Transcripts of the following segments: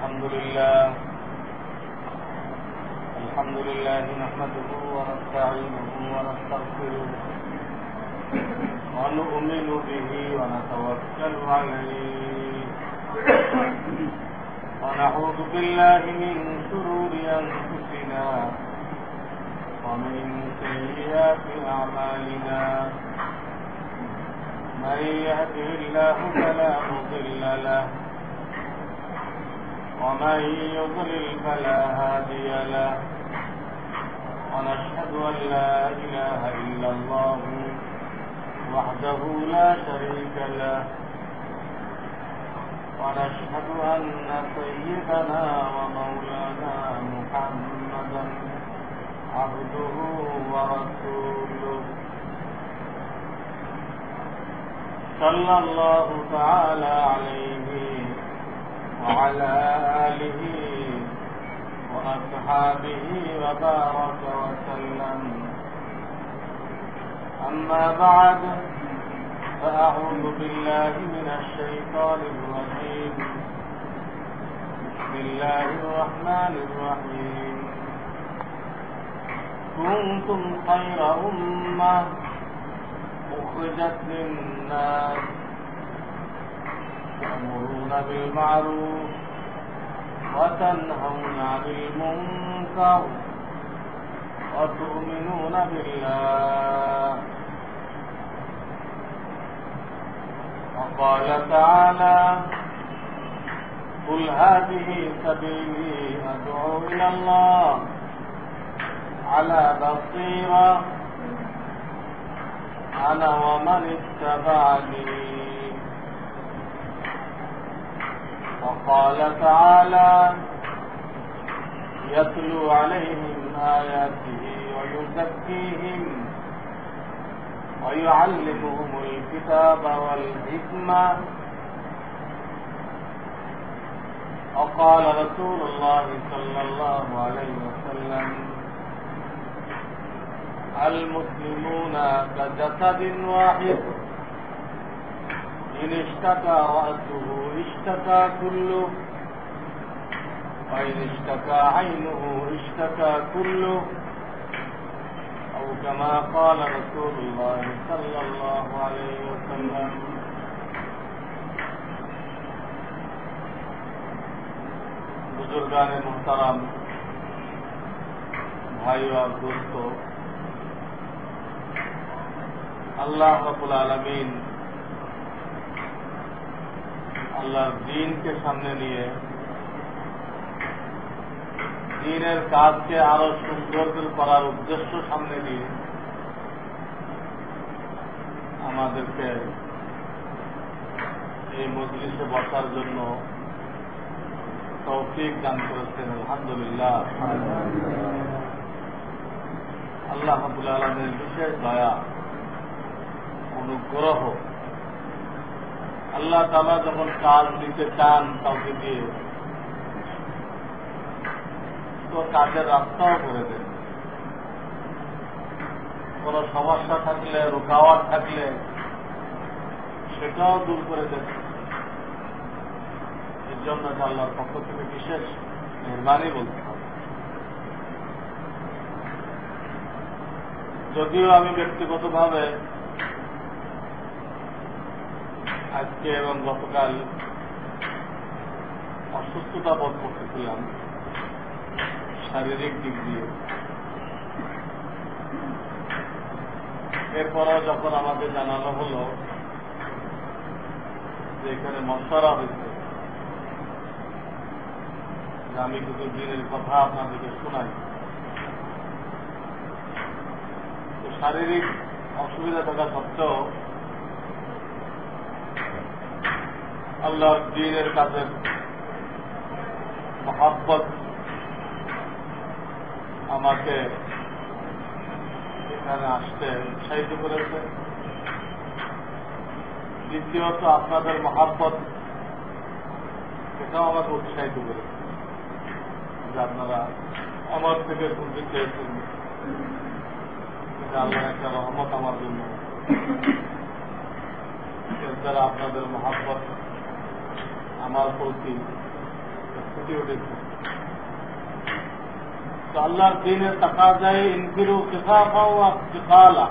الحمد لله نحمده ونستعينه ونستغفره ونؤمن به ونتوكل عليه ونعوذ بالله من شرور أنفسنا ومن سيئات أعمالنا من يهده الله فلا مضل له ومن يضلل فلا هادي له ونشهد أن لا إله إلا الله وحده لا شريك له ونشهد أن سيدنا ومولانا محمدا عبده ورسوله صلى الله تعالى عليه وعلى آله وأصحابه وبارك وسلم أما بعد فأعوذ بالله من الشيطان الرجيم بسم الله الرحمن الرحيم كنتم خير أمة أخرجت للناس تأمرون بالمعروف وتنهون عن المنكر وتؤمنون بالله وقال تعالى قل هذه سبيلي أدعو إلى الله على بصيرة أنا ومن اتبعني وقال تعالى يتلو عليهم آياته ويزكيهم ويعلمهم الكتاب والحكمة وقال رسول الله صلى الله عليه وسلم المسلمون كجسد واحد إن اشتكى رأسه اشتكى كله وإن اشتكى عينه اشتكى كله أو كما قال رسول الله صلى الله عليه وسلم बुजुर्गान मुहतरम भाइयों और दोस्तों, अल्लाह रब्बुल आलमीन আল্লাহর দ্বীনকে সামনে নিয়ে দ্বীনের কাজকে আরো সুন্দর করার উদ্দেশ্য সামনে নিয়ে আমাদেরকে এই মজলিসে বসার জন্য তৌফিক দান করেছেন। আলহামদুলিল্লাহ, আল্লাহ রাব্বুল আলামিনের বিশেষ দয়া অনুগ্রহ। আল্লাহ তাআলা যখন কাজ দিতে চান কাউকে দিয়ে তো কাজের রাস্তাও করে দেন। কোন সমস্যা থাকলে, রুকাওয়াট থাকলে সেটাও দূর করে দেন। এর জন্য আল্লাহর পক্ষ থেকে বিশেষ মেহরবানি বলতে হবে। যদিও আমি ব্যক্তিগতভাবে আজকে এবং গতকাল অসুস্থতা বোধ করতেছিলাম শারীরিক দিক দিয়ে, এরপরেও যখন আমাদের জানানো হলো যে এখানে মশওয়ারা হয়েছে যে আমি কিছু দিনের কথা আপনাদেরকে শোনাই, তো শারীরিক অসুবিধা থাকা সত্ত্বেও আল্লাহর দ্বীনের কাজের মহব্বত আমাকে এখানে আসতে উৎসাহিত করেছে। দ্বিতীয়ত আপনাদের মহব্বত সেটাও আমাকে উৎসাহিত করেছে যে আপনারা আমার থেকে শুনতে চেয়েছেন যে আল্লাহর একটা রহমত আমার জন্য, এর দ্বারা আপনাদের মহব্বত আমার প্রতি ফুটে উঠেছে। তো আল্লাহর দিনের তাকাজায় ইনফিরু কিফাফা ওয়া কিফালা,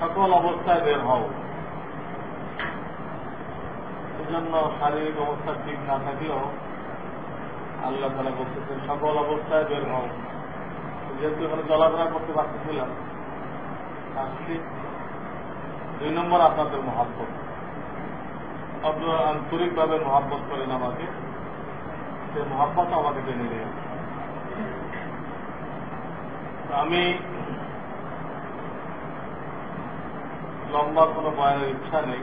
সকল অবস্থায় বের হও। এজন্য শারীরিক অবস্থা ঠিক না থাকলেও আল্লাহ তাআলা বলতেছেন সকল অবস্থায় বের হও। যেহেতু এখানে চলাফেরা করতে পারতেছিলাম, আসছি 2 নম্বর আপনাদের মহব্বত। আপনারা আন্তরিকভাবে মহব্বত করেন আমাকে, সে মহব্বত আমাকে টেনে নিয়ে। আমি লম্বা কোনো বয়ানের ইচ্ছা নেই,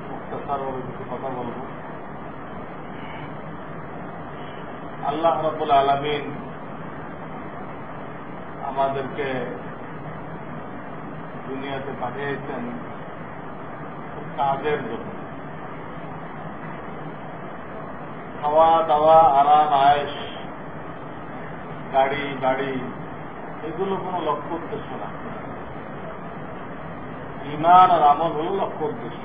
মুখতাসারভাবে কিছু কথা বলব। আল্লাহ রাব্বুল আলামিন আমাদেরকে দুনিয়াতে পাঠিয়েছেন কাজের জন্য। খাওয়া দাওয়া, আরাম আয়েশ, গাড়ি বাড়ি, এগুলো কোনো লক্ষ্য উদ্দেশ্য না। ঈমান আর আমল হল লক্ষ্য উদ্দেশ্য।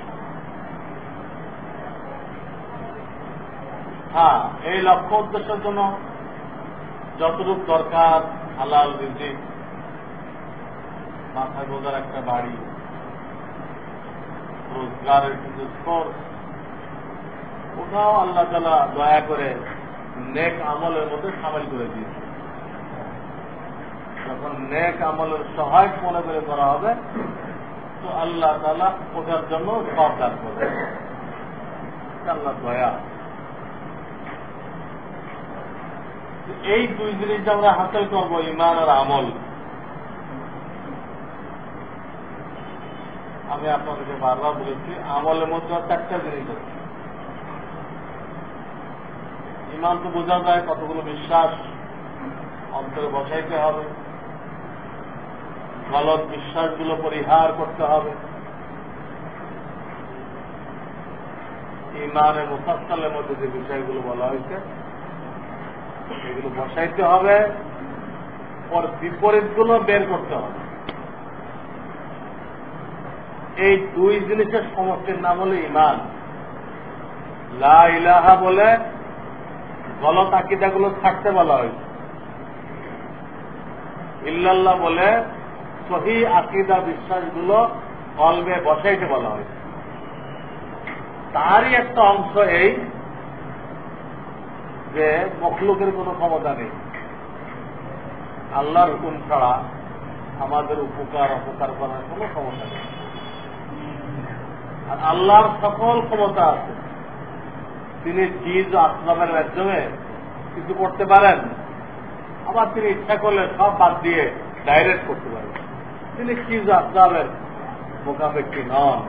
হ্যাঁ, এই লক্ষ্য উদ্দেশ্যের জন্য যতটুকু দরকার, হালাল রিজিক, মাথায় বোঝার একটা বাড়ি, রোজগারের কিছু সোর্স, ওটাও আল্লাহ তাআলা দয়া করে নেক আমলের মধ্যে সামিল করে দিয়েছে। যখন নেক আমলের সহায়ক মনে করে করা হবে, তো আল্লাহ তাআলা ওটার জন্য সব দান করবে। আল্লাহ দয়া। এই 2 জিনিস আমরা হাসিল করবো, ঈমান আর আমল। আমি আপনাদেরকে বারবার বলেছি, আমলের মধ্যে 4টা জিনিস আছে। ঈমান তো বোঝা যায়, কতগুলো বিশ্বাস অন্তরে বসাইতে হবে, গলত বিশ্বাসগুলো পরিহার করতে হবে। ঈমানের মুফাসসালের মধ্যে যে বিষয়গুলো বলা হয়েছে এগুলো বসাইতে হবে, ওর বিপরীতগুলো বের করতে হবে। এই 2 জিনিসের সমষ্টির নাম হলো ঈমান। লা ইলাহা বলে গলত আকীদাগুলো ছাড়তে বলা হয়েছে, ইল্লাল্লাহ বলে সহি আকীদা বিশ্বাসগুলো কলবে বসাইতে বলা হয়েছে। তারই একটা অংশ এই যে মখলুকের কোনো ক্ষমতা নেই, আল্লাহর হুকুম ছাড়া আমাদের উপকার অপকার করার কোনো ক্ষমতা নেই। আর আল্লাহর সকল ক্ষমতা আছে। তিনি চিজ আসবাবের মাধ্যমে কিছু করতে পারেন, আবার তিনি ইচ্ছা করলে সব বাদ দিয়ে ডাইরেক্ট করতে পারেন। তিনি চিজ আসবাবের মোকাবেক্ষী নন।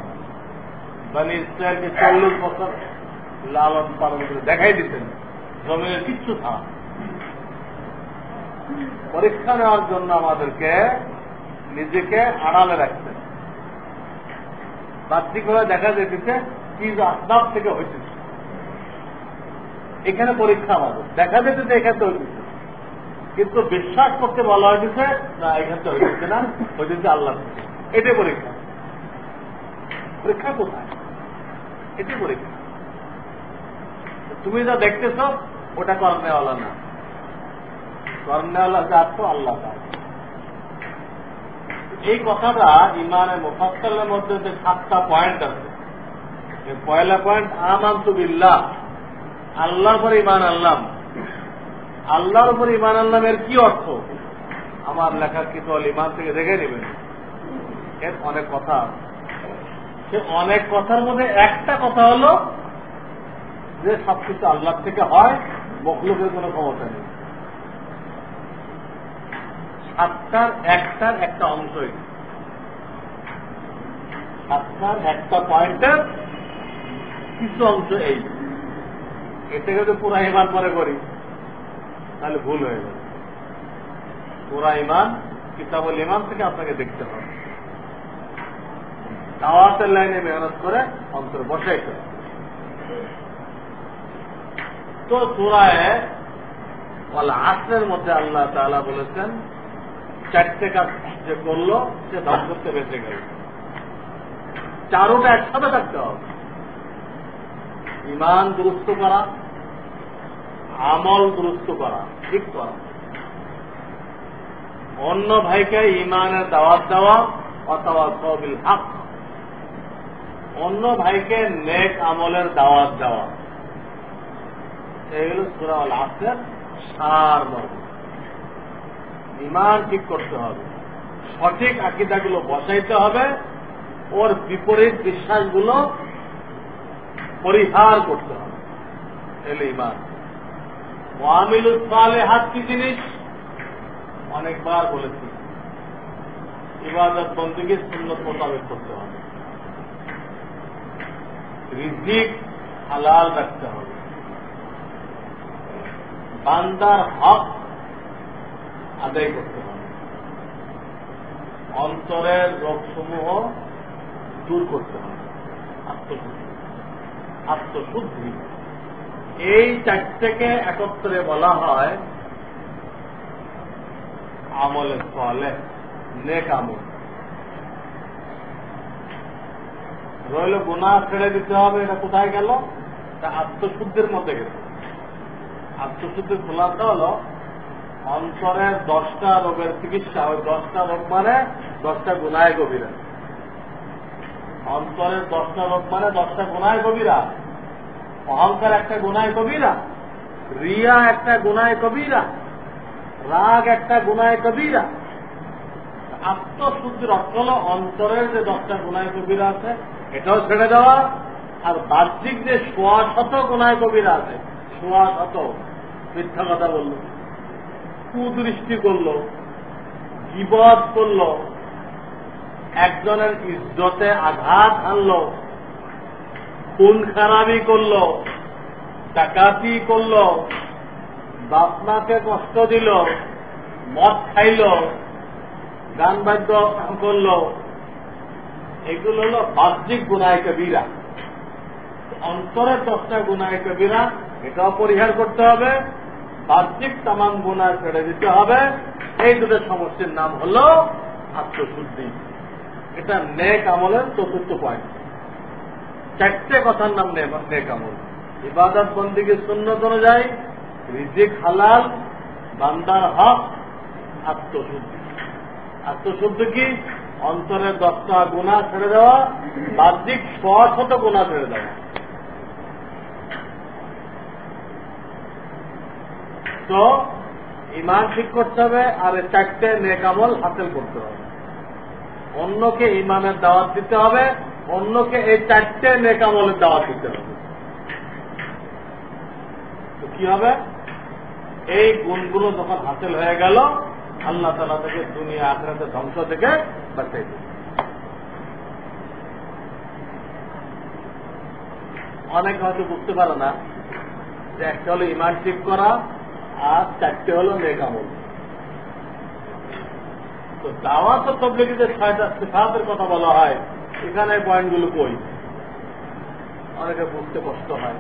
বনি ইসরায়েলকে 40 বছর লালন পালন করে দেখাই দিতেন, জমিনের কিচ্ছু থাক। পরীক্ষা নেওয়ার জন্য আমাদেরকে নিজেকে আড়ালে রাখতেন। বাহ্যিক ভাবে দেখা যেতেছে চিজ আসবাব থেকে হইতেছে, এখানে পরীক্ষা আমাদের দেখা যেতেছে এখান থেকে হইতেছে, কিন্তু বিশ্বাস করতে বলা হইতেছে না, এখান থেকে হইতেছে না, হইতেছে আল্লাহ থেকে। এটাই পরীক্ষা। পরীক্ষা কোথায়? এটাই পরীক্ষা। তুমি যা দেখতেছ ওটা কর্মেওয়ালা না, কর্মেওয়ালা জাত তো আল্লাহ তাআলা। এই কথাটা ঈমানের মুফাসসালের মধ্যে যে 7টা পয়েন্ট আছে, পয়লা পয়েন্ট আমানতু বিল্লাহ, আল্লাহর উপর ঈমান আনলাম। আল্লাহর উপর ঈমান আনলাম এর কি অর্থ? আমার লেখার কি তো ঈমান থেকে দেখে নেবেন। এর অনেক কথা, সে অনেক কথার মধ্যে একটা কথা হলো যে সবকিছু আল্লাহ থেকে হয়, মখলুকের কোনো ক্ষমতা নেই। 7টার একটার একটা অংশই, 7টার একটা পয়েন্টের কিছু অংশ এই। এতে যদি পুরা ঈমান পরে করি তাহলে ভুল হয়ে যাবে। পুরা ঈমান কিতাবুল ঈমান থেকে আপনাকে দেখতে হবে, দাওয়াতের লাইনে মেহনত করে অন্তরে বসাইতে হবে। তো সূরায়ে ওয়াল আসরের মধ্যে আল্লাহ তাআলা বলেছেন 4টে কাজ যে করলো সে ধ্বংসতে বেঁচে গেল। 4টা একসাথে থাকতে হবে। ঈমান দুরুস্ত করা, আমল দুরুস্ত করা, ঠিক করা, অন্য ভাইকে ইমানের দাওয়াত দেওয়া অথবা সবিল হক, অন্য ভাইকে নেক আমলের দাওয়াত দেওয়া, এগুলো সূরা আল আসরের সারমর্ম। ইমান ঠিক করতে হবে, সঠিক আকীদাগুলো বসাইতে হবে, ওর বিপরীত বিশ্বাসগুলো পরিহার করতে হবে, এলে ইমান। ওয়ামিলুস সালিহাত কি জিনিস অনেকবার বলেছি, ইবাদত বন্দেগী সুন্নত মোতাবেক করতে হবে, রিজিক হালাল রাখতে হবে, বান্দার হক আদায় করতে হবে, অন্তরের রোগসমূহ দূর করতে হবে, আত্মশুদ্ধি। এই চারটেকে একত্রে বলা হয় আমলে সালেহ, নেক আমল। রইল গুনাহ ছেড়ে দিতে হবে, এটা কোথায় গেল? তা আত্মশুদ্ধির মধ্যে গেল। আত্মশুদ্ধির খোলাসা হল অন্তরের 10টা রোগের চিকিৎসা। ওই 10টা রোগ মানে 10টা গুনাহে গভীরা। অন্তরের 10টা রোগ মানে 10টা গুনাহে গভীরা। অহংকার একটা গুনাহে কবিরা, রিয়া একটা গুনাহে কবিরা, রাগ একটা গুনাহে কবিরা। আত্মশুদ্ধির অর্থ হল অন্তরের যে 10টা গুনাহে কবিরা আছে এটাও ছেড়ে দেওয়া, আর বাহ্যিক যে 100 গুনাহে কবিরা আছে, 100 মিথ্যা কথা বলল, কুদৃষ্টি করল, গীবত করল, একজনের ইজ্জতে আঘাত আনল, খুন খারাপি করল, ডাকাতি করল, বাপমাকে কষ্ট দিল, মদ খাইল, গান বাদ্য করল, এগুলো হল বাহ্যিক গুনাহে কবিরা। অন্তরের 10টা গুনাহে কবিরা এটাও পরিহার করতে হবে, বাহ্যিক তামাম গুনাহ ছেড়ে দিতে হবে। এই দুটো সমষ্টির নাম হল আত্মশুদ্ধি। এটা নেক আমলের 4র্থ পয়েন্ট। 4টে কথার নাম নেক আমল। ইবাদত বন্দেগী সুন্নত অনুযায়ী, রিজিক হালাল, বান্দার হক, আত্মশুদ্ধি। আত্মশুদ্ধি কি? অন্তরের 10টা গুনাহ ছেড়ে দেওয়া, বাহ্যিক 100 গুনাহ ছেড়ে দেওয়া। তো ইমান ঠিক করতে হবে, আর 4টে নেক আমল হাসিল করতে হবে। অন্যকে ইমানের দাওয়াত দিতে হবে, অন্যকে এই 4টে নেক আমলের দাওয়াত দিতে হবে। তো কি হবে? এই গুণগুলো যখন হাসিল হয়ে গেল, আল্লাহ তাআলা থেকে দুনিয়া আখিরাতের ধ্বংস থেকে বাঁচাই দেবে। অনেকে হয়তো বুঝতে পারে না যে একটা হলো ইমান ঠিক করা, আর 4টে হলো নেক আমল। তো দাওয়াত ও তাবলীগে যে 6টা সিফাতের কথা বলা হয়, এখানে পয়েন্টগুলো কই? অনেকে বুঝতে কষ্ট হয়।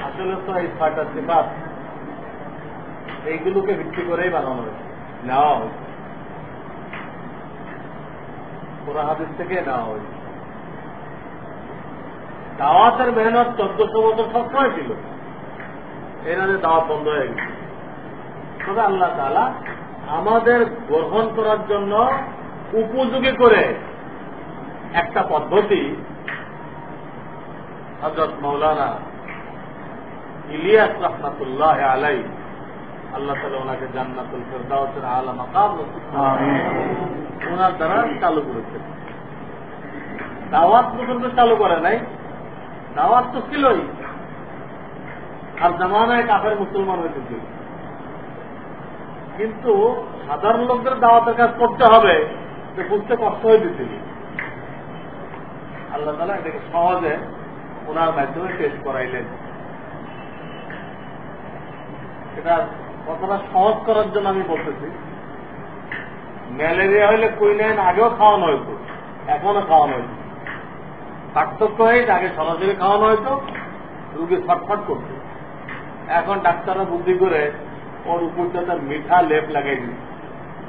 আসলে তো এই 6টা সিফাত এইগুলোকে ভিত্তি করেই বানানো হয়েছে, নেওয়া হয়েছে, কোরআন হাদিস থেকে নেওয়া হয়েছে। দাওয়াতের মেহনত 1400 বছর সবসময় ছিল, এনাদের দাওয়াত বন্ধ হয়ে গেছে। তবে আল্লাহ তাআলা আমাদের গ্রহণ করার জন্য উপযোগী করে একটা পদ্ধতি হযরত মাওলানা ইলিয়াস রাহমাতুল্লাহ আলাইহি, আল্লাহ তাআলা ওনাকে জান্নাতুল ফেরদাউসের আলা মাকাম নসিব করুন, ওনার দ্বারা চালু করেছেন। দাওয়াত মুসলমান চালু করে নাই, দাওয়াত তো ছিলই, আর জামানায় কাফের মুসলমান হয়েছিল। কিন্তু সাধারণ লোকদের দাওয়াতের কাজ করতে হবে, যে বুঝতে কষ্ট হয়ে দিছিল। আল্লাহ তাআলা এটাকে সহজে ওনার মাধ্যমে টেস্ট করাইলেন। এটা কতটা সহজ করার জন্য আমি বলতেছি, ম্যালেরিয়া হইলে কুইনাইন আগেও খাওয়ানো হইতো, এখনো খাওয়ানো হইতো। পার্থক্য হয়েছে, আগে সরাসরি খাওয়ানো হইতো, রুগী ছটফট করতো। এখন ডাক্তাররা বুদ্ধি করে ওর উপরটা মিঠা লেপ লাগাই দিচ্ছে,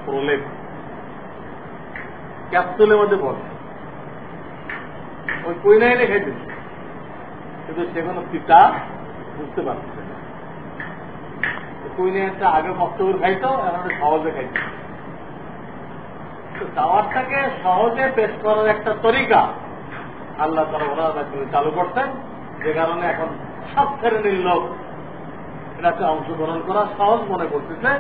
প্রলেপ, ক্যাপসুলের মধ্যে পড়ে, ওই কুইনাইনে খেয়ে দিচ্ছে, কিন্তু সে কোনো পিতা বুঝতে পারছে না। কুইনিয়ানটা আগে কষ্ট করে খাইতো, এখন সহজে খাইতো। দাওয়াতটাকে সহজে পেশ করার একটা তরিকা আল্লাহ তাআলা ওনারা চালু করতেন, যে কারণে এখন সব শ্রেণীর লোক এটাকে অংশগ্রহণ করা সহজ মনে করতেছে,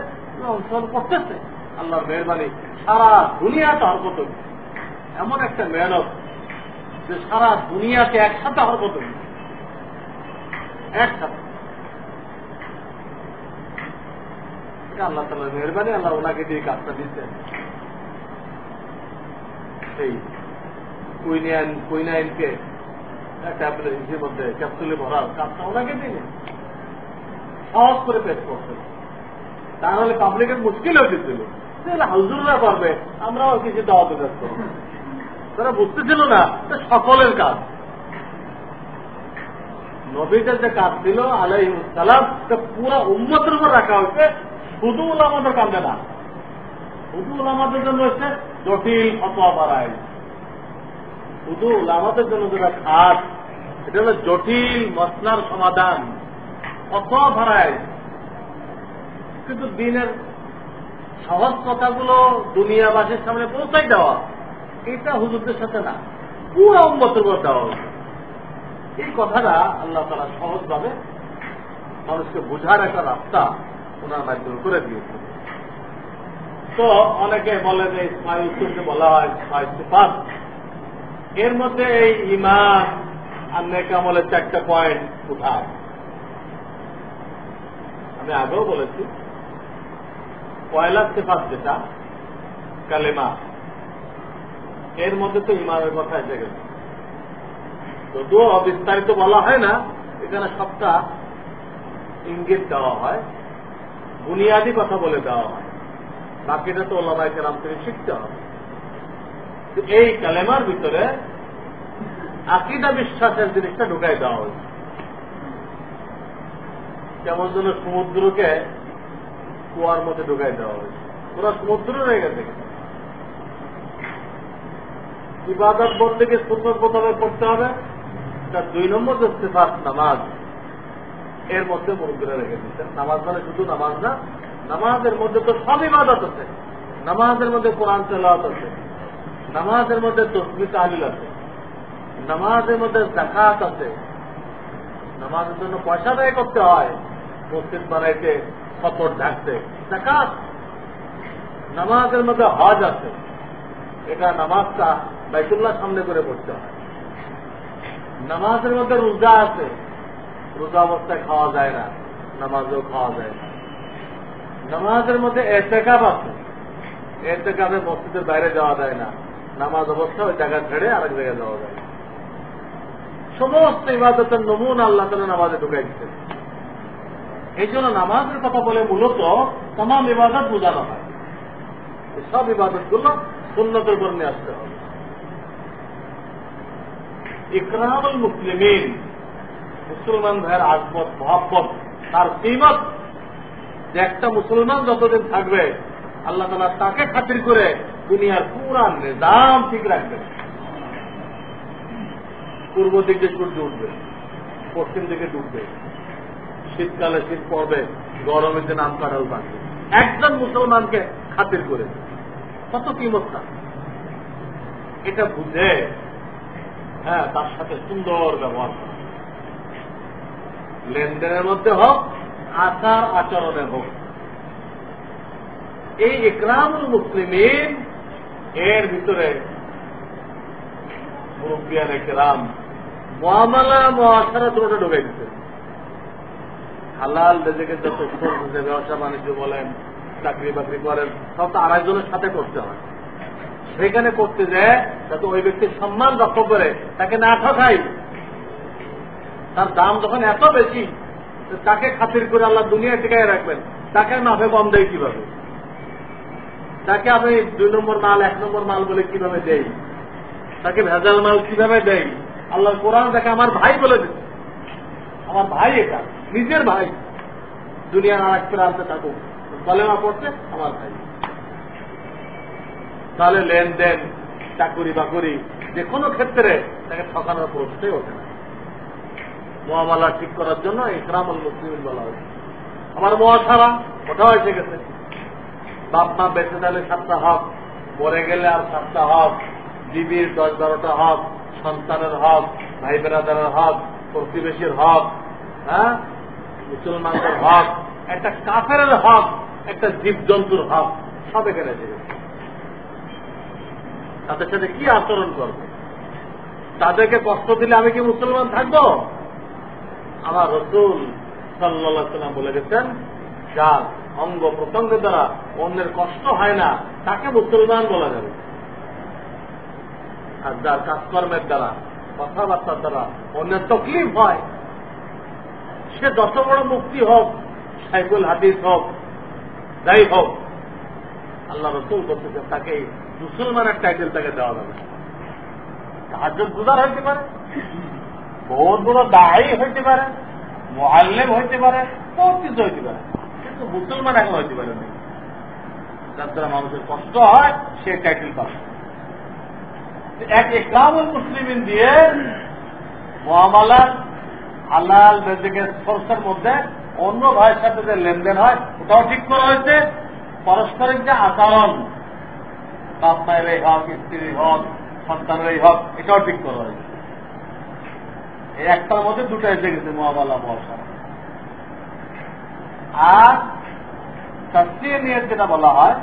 অংশগ্রহণ করতেছে। আল্লাহর মেহরবানি, সারা দুনিয়াতে হরকত হচ্ছে। এমন একটা মেহনত যে সারা দুনিয়াতে একসাথে হরকত হচ্ছে, একসাথে। এটা আল্লাহ তাআলার মেহরবানি, আল্লাহ ওনাকে দিয়ে কাজটা দিচ্ছেন। সেই কুইনাইনকে ট্যাবলেটের মধ্যে ক্যাপসুলে ভরার কাজটা ওনাকে দিলেন, সহজ করে পেশ করছেন। তাহলে পাবলিকের মুশকিল হয়েছিল, হুজুররা পারবে, আমরাও কিছু দাওয়াতে কাজ করব। তারা বুঝতেছিল না সকলের কাজ। নবীদের যে কাজ ছিল আলাইহিস সালাম, পুরো উম্মতের উপর রাখা হয়েছে, শুধু উলামাদের কাঁধে না। শুধু উলামাদের জন্য হচ্ছে জটিল ফতোয়া বাড়ায়, শুধু উলামাদের জন্য যেটা খাস এটা হলো জটিল মসলার সমাধান, ফতোয়া বাড়ায়। কিন্তু দিনের সহজ কথাগুলো দুনিয়াবাসীর সামনে পৌঁছাই দেওয়া, এটা হুজুরদের সাথে না, পুরো উম্মতের উপর দেওয়া হয়েছে। এই কথাটা আল্লাহ তাআলা সহজভাবে মানুষকে বোঝার একটা রাস্তা ওনার মাধ্যমে করে দিয়েছে। তো অনেকে বলে যে ইসমাঈল উসুলকে বলা হয় ছয় সিফাত, এর মধ্যে এই ঈমান আর নেক আমলের 4টা পয়েন্ট উঠায়। আমি আগেও বলেছি, পয়লা সিফাত যেটা কালেমা, এর মধ্যে তো ঈমানের কথা এসে গেছে। যদিও বিস্তারিত বলা হয় না, এখানে সবটা ইঙ্গিত দেওয়া হয়, বুনিয়াদী কথা বলে দেওয়া হয়, বাকিটা তো ওলামায়ে কেরাম থেকে শিখতে হবে। এই কালেমার ভিতরে আকীদা বিশ্বাসের জিনিসটা ঢুকাই দেওয়া হয়েছে। কেমন যেন সমুদ্রকে কুয়ার মধ্যে ঢুকাই দেওয়া হয়েছে, পুরো সমুদ্র রয়ে গেছে। ইবাদত বন্দেগী সুন্নত মোতাবেক করতে হবে, তার 2 নম্বর যে সিফাত নামাজ, এর মধ্যে মনোযোগ রেখে দিচ্ছেন। নামাজ মানে শুধু নামাজ না, নামাজের মধ্যে তো সব ইবাদত আছে। নামাজের মধ্যে কোরআন তেলাওয়াত আছে, নামাজের মধ্যে তাসবিহ তাহলিল আছে, নামাজের মধ্যে যাকাত আছে, নামাজের জন্য পয়সা ব্যয় করতে হয়, মসজিদ বানাইতে, ফতর ঢাকতে, যাকাত। নামাজের মধ্যে হজ আছে, এটা নামাজটা বাইতুল্লাহ সামনে করে পড়তে হয়। নামাজের মধ্যে রোজা আছে, রোজা অবস্থায় খাওয়া যায় না, নামাজেও খাওয়া যায় না। নামাজের মধ্যে ইতিকাফ আছে, ইতিকাফে মসজিদের বাইরে যাওয়া যায় না, নামাজ অবস্থা ওই জায়গা ছেড়ে আরেক জায়গায় যাওয়া যায়। সমস্ত ইবাদতের নমুনা আল্লাহ তাআলা নামাজে ঢুকাই দিচ্ছে। এই জন্য নামাজের কথা বলে মূলত तमाम ইবাদত বোঝানো হয়। সব ইবাদতগুলো সুন্নতের উপর নিয়ে আসতে হবে। ইকরামুল মুসলিমিন, মুসলমান ভাইয়ের আজমত, মহব্বত, তার কিমত, যে একটা মুসলমান যতদিন থাকবে আল্লাহ তাআলা তাকে খাতির করে দুনিয়ার পুরা নিজাম ঠিক রাখবেন। পূর্ব দিকে সূর্য উঠবে, পশ্চিম দিকে ডুববে, শীতকালে শীত পড়বে, গরমের দিন আম কাঁঠাল পাকবে, একজন মুসলমানকে খাতির করে। কত কিমতটা এটা বুঝে, হ্যাঁ, তার সাথে সুন্দর ব্যবহার করা, লেনদেনের মধ্যে হোক, আচার আচরণে হোক। এই ইকরামুল মুসলিমিন এর ভিতরে মুরব্বিয়ানে কেরাম মুআমালা মুআশারাত রোডে ঢুকে দিতে, হালাল রিজিকের যত সোর্স আছে, ব্যবসা বাণিজ্য বলেন, চাকরি বাকরি করেন, সব তো আরেকজনের সাথে করতে হয়। সেখানে করতে যায় যাতে ওই ব্যক্তির সম্মান রক্ষা করে, তাকে না ঠকাই। তার দাম যখন এত বেশি, তাকে খাতির করে আল্লাহ দুনিয়া টিকায় রাখবেন, তাকে মাফে কম দেয় কিভাবে? তাকে আমি 2 নম্বর মাল 1 নম্বর মাল বলে কিভাবে দেই? তাকে ভেজাল মাল কিভাবে দেই? আল্লাহ কোরআন তাকে আমার ভাই বলে দিচ্ছে, আমার ভাই, এটা নিজের ভাই, দুনিয়ার আর এক প্রান্তে থাকুক, কলেমা পড়ছে আমার ভাই। তাহলে লেনদেন, চাকুরি বাকুরি, যে কোনো ক্ষেত্রে তাকে ঠকানোর প্রশ্নই ওঠে না। মুআমালা ঠিক করার জন্য ইকরামুল মুসলিমিন বলা হয়েছে। আমার মহাসারা ওটাও এসে গেছে। বাপ মা বেঁচে থাকলে 7টা হক, মরে গেলে আর 7টা হক, বিবির 10-12টা হক, সন্তানের হক, ভাই বেরাদারের হক, প্রতিবেশীর হক, হ্যাঁ, মুসলমানদের হক, একটা কাফের হক, একটা জীবজন্তুর হক, সব এখানে এসে গেছে। তাদের সাথে কি আচরণ করবে? তাদেরকে কষ্ট দিলে আমি কি মুসলমান থাকবো? আমার রাসূল সাল্লাল্লাহু আলাইহি ওয়াসাল্লাম বলে গেছেন, যার অঙ্গ প্রত্যঙ্গের দ্বারা অন্যের কষ্ট হয় না তাকে মুসলমান বলা যাবে, আর যার কাজকর্মের দ্বারা কথাবার্তার দ্বারা অন্যের তকলিফ হয়, সে যত বড় মুফতি হোক, শাইখুল হাদিস হোক, যাই হোক, আল্লাহ রাসূল বলতেছেন তাকে মুসলমানের টাইটেল তাকে দেওয়া যাবে। তাহাজ্জুদ গুজার হইতে পারে, বহুত বড় দায়ী হইতে পারে, মুআল্লিম হইতে পারে, বহুত কিছু হইতে পারে, কিন্তু মুসলমান এখন হইতে পারে না। যার দ্বারা মানুষের কষ্ট হয় সে টাইটেল পাবে। এক ইকরামুল মুসলিমিন দিয়ে মুআমালাত হালাল রিজিকের সোর্সের মধ্যে অন্য ভাইয়ের সাথে যে লেনদেন হয় ওটাও ঠিক করা হয়েছে। পারস্পরিক যে আচরণ, বাপ মায়ের এই হক, স্ত্রীর হক, সন্তানের এই হক, এটাও ঠিক করা হয়েছে। এই একটার মধ্যে দুটো এসে গেছে, মুআমালা মুআশারা। আর তাসফিয়ে নিয়ত যেটা বলা হয়,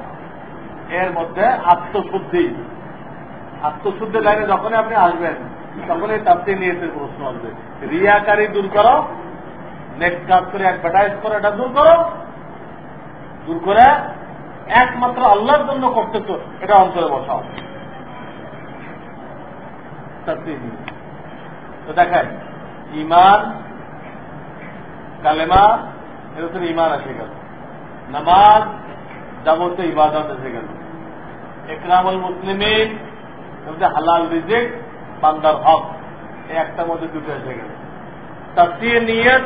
এর মধ্যে আত্মশুদ্ধি। আত্মশুদ্ধি লাইনে যখনই আপনি আসবেন তখনই তাসফিয়ে নিয়তের প্রশ্ন আসবে। রিয়াকারি দূর করো, নেক কাজ করে অ্যাডভার্টাইজ করো, এটা দূর করো, দূর করে একমাত্র আল্লাহর জন্য করতেছ এটা অন্তরে বসাও। তো দেখেন, ইমান, কালেমা, এর উপরে ইমান এসে গেল, নামাজ, যাবতীয় ইবাদত এসে গেল, ইকরামুল মুসলিমিন, হালাল রিজিক, বান্দার হক, এই একটার মধ্যে দুটো এসে গেল। তাসফিয়ে নিয়ত,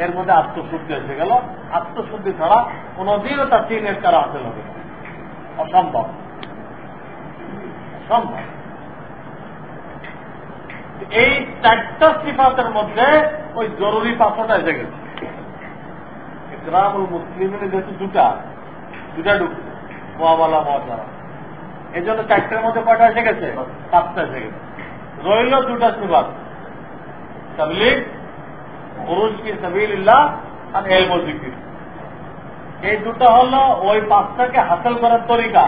এর মধ্যে আত্মশুদ্ধি এসে গেল। আত্মশুদ্ধি ছাড়া কোনদিনও তাসফিয়ে নিয়ত করা হাসিল হবে না, অসম্ভব, অসম্ভব। এই 4টা সিফাতের মধ্যে ওই জরুরি 5টা এসে গেছে। ইকরামুল মুসলিমিনের যেহেতু দুটা ঢুকছে, মুআমালা মুআশারা, এই জন্য 4টার মধ্যে কয়টা এসে গেছে? 7টা এসে গেছে। রইল 2টা সিফাত, তাবলীগ, খুরুজ ফি সাবিলিল্লাহ আর ইলম ও যিকির। এই দুটো হলো ওই 5টাকে হাসিল করার তরিকা।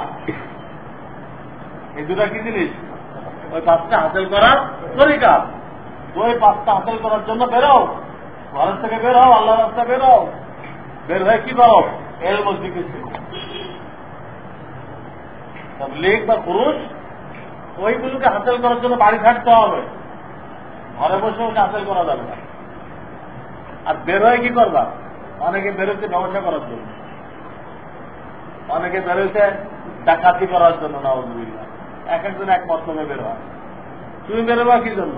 এই দুটা কি জিনিস? ওই 5টা হাসিল করার তরিকা। ওই 5টা হাসিল করার জন্য বেরো, ঘরের থেকে বের হও, আল্লাহর রাস্তায় বের হও, বের হয়ে কি করো? ইলম ও যিকির শিখো। তাবলীগ বা খুরুজ, ওইগুলোকে হাসিল করার জন্য বাড়ি থাকতে হবে, ঘরে বসে ওকে হাসিল করা যাবে না। আর বের হয়ে কি করবা? অনেকে বেরোচ্ছে ব্যবসা করার জন্য, অনেকে বেরোচ্ছে ডাকাতি করার জন্য, নাউযুবিল্লাহ। এক একজন এক মতলবে বের হয়। তুমি বেরোবা কি জন্য?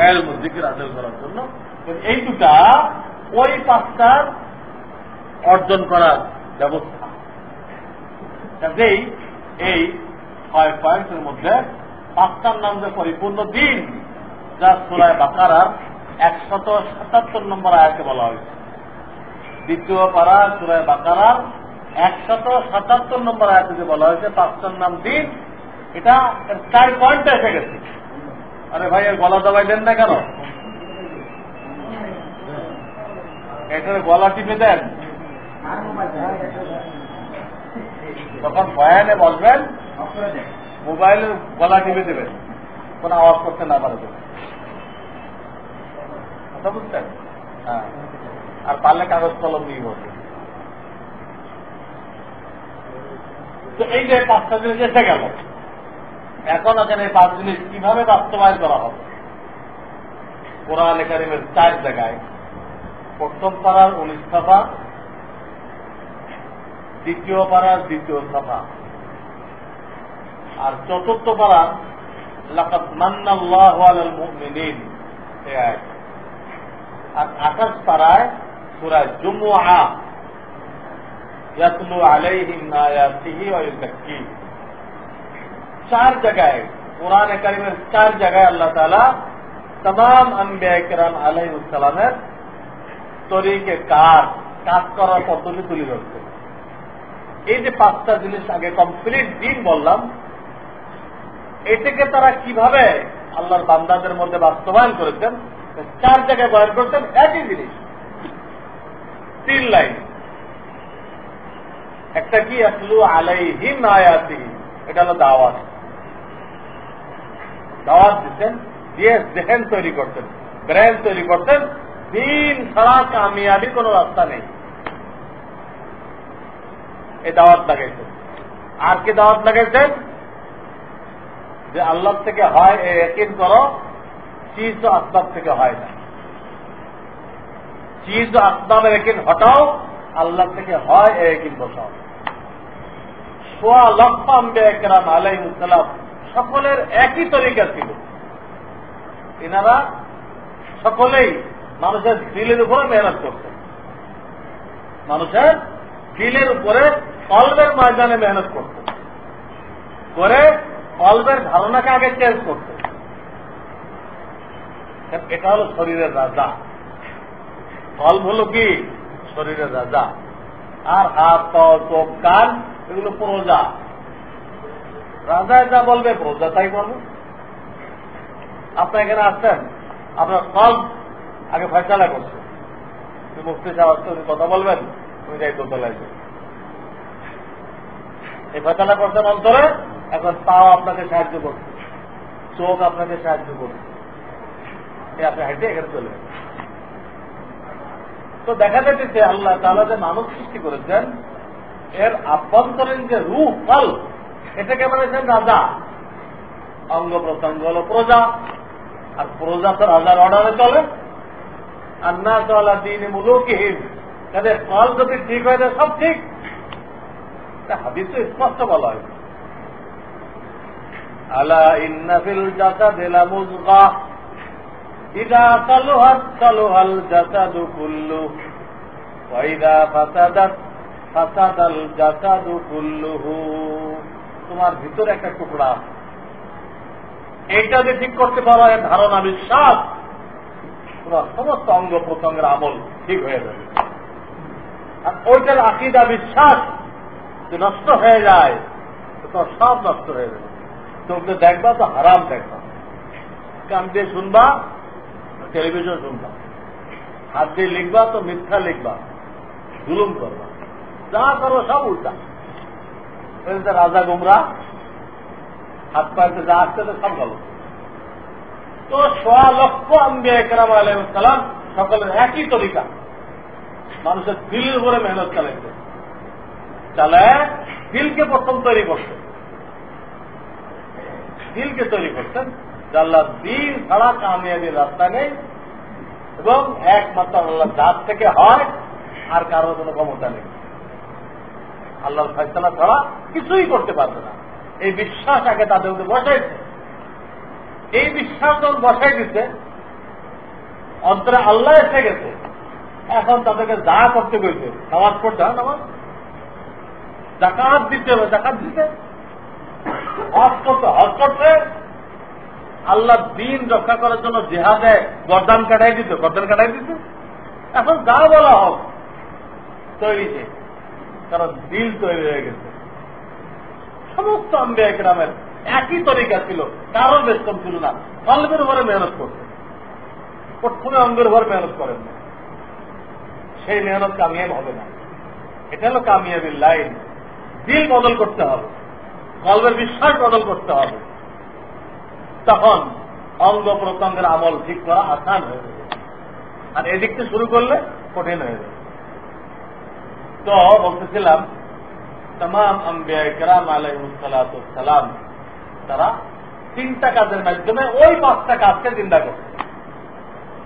ইলম ও যিকির হাসিল করার জন্য। এই দুটা ওই 5টার অর্জন করার ব্যবস্থা। কাজেই এই 6 পয়েন্টের মধ্যে 5টার নাম যে পরিপূর্ণ দিন, যা সূরা বাকারার 177 নম্বর আয়াতে বলা হয়েছে। দ্বিতীয় পারা সূরা বাকারার 177 নম্বর আয়াতে যে বলা হয়েছে 5টার নাম দিন, এটা 4 পয়েন্টে এসে গেছে। আরে ভাই, এর গলা দবাই দেন না কেন? এটার গলা টিপে দেন। যখন বয়ানে বলবেন মোবাইলের গলা টিপে দেবেন, কোন আওয়াজ করতে না পারে, কথা বুঝছেন? হ্যাঁ, আর পারলে কাগজ কলম নিয়ে বসে। তো এই যে 5টা জিনিস এসে গেল, এখন এখানে এই 5 জিনিস কিভাবে বাস্তবায়ন করা হবে? কোরআনে কারিমের 4 জায়গায়, প্রথম পারার 19 সাফা, দ্বিতীয় পারার 2য় সাফা, আর চতুর্থ পারা লাকাদ মান্নাল্লাহু আলাল মুমিনিন, এই আয়াত। আর 28 পারায় সূরা জুমুআ, ইয়াতলু আলাইহিম আয়াতিহি ওয়া ইউযাক্কিহিম। 4 জায়গায় কোরআনে কারিমের 4 জায়গায় আল্লাহ তাআলা तमाम अंबिया किराम अलैहिस्सलामेर तरीके कार কাজ করার পদ্ধতি তুলে ধরছে। এই যে 5টা জিনিস আগে কমপ্লিট দিন বললাম, এটাকে তারা কিভাবে আল্লাহর বান্দাদের মধ্যে বাস্তবায়ন করেছেন, 4 জায়গায় বয়ান করতেন একই জিনিস, 3 লাইন। একটা কি আসলু আলাইহিম আয়াতিহি, এটা হলো দাওয়াত। দাওয়াত দিতেন, দিয়ে জেহেন তৈরি করতেন, ব্রেন তৈরি করতেন। দিন ছাড়া কামিয়াবি কোন রাস্তা নেই, এই দাওয়াত লাগাইছেন। আর কি দাওয়াত লাগাইছেন? যে আল্লাহ থেকে হয় এ ইয়াকিন করো, চিজ ও আসবাব থেকে হয় না। চিজ ও আসবাবের ইয়াকিন হটাও, আল্লাহ থেকে হয় এ ইয়াকিন বসাও। 1.25 লক্ষ আম্বিয়া কেরাম আলাইহিস সালাম সকলের একই তরিকা ছিল। এনারা সকলেই মানুষের দিলের উপরে মেহনত করতেন, মানুষের দিলের উপরে কলবের ময়দানে মেহনত করতেন, করে কলবের ধারণাকে আগে চেঞ্জ করতেন। এটা হলো শরীরের রাজা। কলব হলো কি? শরীরের রাজা। আর হাত, পা, চোখ, কান এগুলো প্রজা। রাজা যা বলবে প্রজা তাই বলবে। আপনি এখানে আসছেন, আপনার কলব আগে ফয়সালা করছে, তুমি মুফতি সাহেব আসতে কথা বলবেন, তুমি যাই দোতলায়। এই ফয়সালা করছেন অন্তরে, এখন পাও আপনাকে সাহায্য করছে, চোখ আপনাকে সাহায্য করছে, আপনি হাইটে এখানে চলবেন। তো দেখা যাচ্ছে আল্লাহ তাআলা যে মানব সৃষ্টি করেছেন, এর আভ্যন্তরীণ যে রূহ ফল, এটাকে বলেছেন রাজা। অঙ্গ প্রত্যঙ্গ হল প্রজা, আর প্রজা তো রাজার অর্ডারে চলে। আর না চলা দিন মুলুকিহিম, তাদের ফল যদি ঠিক হয়ে যায় সব ঠিক। হাদিসে স্পষ্ট বলা হয়, আলা ইন্না ফিল জাসাদি লামুযগা ইযা সালুহাত সালুহাল জাসাদু কুল্লু ওয়া ইযা ফাসাদাত ফাসাদাল জাসাদু কুল্লুহু। তোমার ভিতরে একটা টুকরা, এইটা যে ঠিক করতে পারো, এর ধারণা বিশ্বাস, তোমার সমস্ত অঙ্গ প্রত্যঙ্গের আমল ঠিক হয়ে যাবে। আর ওইটার আকীদা বিশ্বাস যে নষ্ট হয়ে যায়, তো সব নষ্ট হয়ে যাবে। তোমরা দেখবা তো হারাম দেখবা, কান দিয়ে শুনবা, টেলিভিশন শুনবা, হাত দিয়ে লিখবা তো মিথ্যা লিখবা, জুলুম করবা, যা করো সব উল্টা। রাজা গুমরা, হাত পাইতে যা আসছে সব গেল। তো 1.25 লক্ষ আম্বিয়া কেরাম আলাইহিস সালাম সকলের একই তরিকা, মানুষের দিলের উপরে মেহনত চালাইছে। চালায় দিলকে প্রথম তৈরি করছে, দিলকে তৈরি করছেন। আল্লাহ দিন ছাড়া কামিয়াবির রাস্তা নেই, এবং একমাত্র আল্লাহ জাত থেকে হয়, আর কারোর কোনো ক্ষমতা নেই। আল্লাহর ফয়সালা ছাড়া কিছুই করতে পারবে না। এই বিশ্বাস আগে তাদের মধ্যে বসাইছে। এই বিশ্বাস যখন বসাই দিচ্ছে, অন্তরে আল্লাহ এসে গেছে, এখন তাদেরকে যা করতে গেছে, নামাজ পড়তে হয় নামাজ, জাকাত দিতে হবে জাকাত দিতে, হজ করতে হজ করতে, আল্লাহ দিন রক্ষা করার জন্য জিহাদে গর্দান কাটাই দিত, গর্দান কাটাই দিত। এখন যা বলা হোক তৈরি, কারণ দিল তৈরি হয়ে গেছে। সমস্ত আম্বিয়া কেরামের একই তরিকা ছিল, কারোর বেশ কম ছিল না। কলবের উপরে মেহনত করতে, প্রথমে অঙ্গের উপর মেহনত করেন না, সেই মেহনত কামিয়াব হবে না। এটা হলো কামিয়াবির লাইন। দিল বদল করতে হবে, কলবের বিশ্বাস বদল করতে হবে, তখন অঙ্গ প্রত্যঙ্গের আমল ঠিক করা আসান হয়ে যাবে। আর এদিকটা শুরু করলে কঠিন হয়ে যাবে। তো বলতেছিলাম, তাম আম্বিয়া কেরাম আলাইহিস সালাম তারা 3টা কাজের মাধ্যমে ওই 5টা কাজকে জিন্দা করতেন,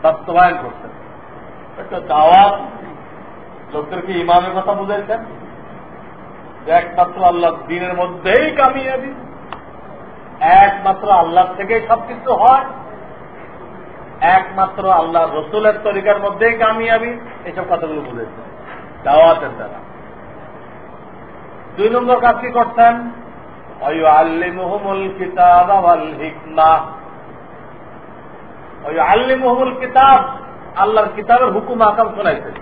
বাস্তবায়ন করতেন। একটা দাওয়াত, লোকদেরকে ইমানের কথা বুঝাইছেন যে একমাত্র আল্লাহ দিনের মধ্যেই কামিয়াবি, একমাত্র আল্লাহ থেকেই সবকিছু হয়, একমাত্র আল্লাহ রসুলের তরিকার মধ্যেই কামিয়াবি, এইসব কথাগুলো বুঝেছেন দাওয়াতের দ্বারা। 2 নম্বর কাজ কি করতেন? ওয়ায়ুআল্লিমুহুমুল কিতাব ওয়াল হিকমা। ওয়ায়ুআল্লিমুহুমুল কিতাব, আল্লাহর কিতাবের হুকুম আহকাম শোনাইতেন।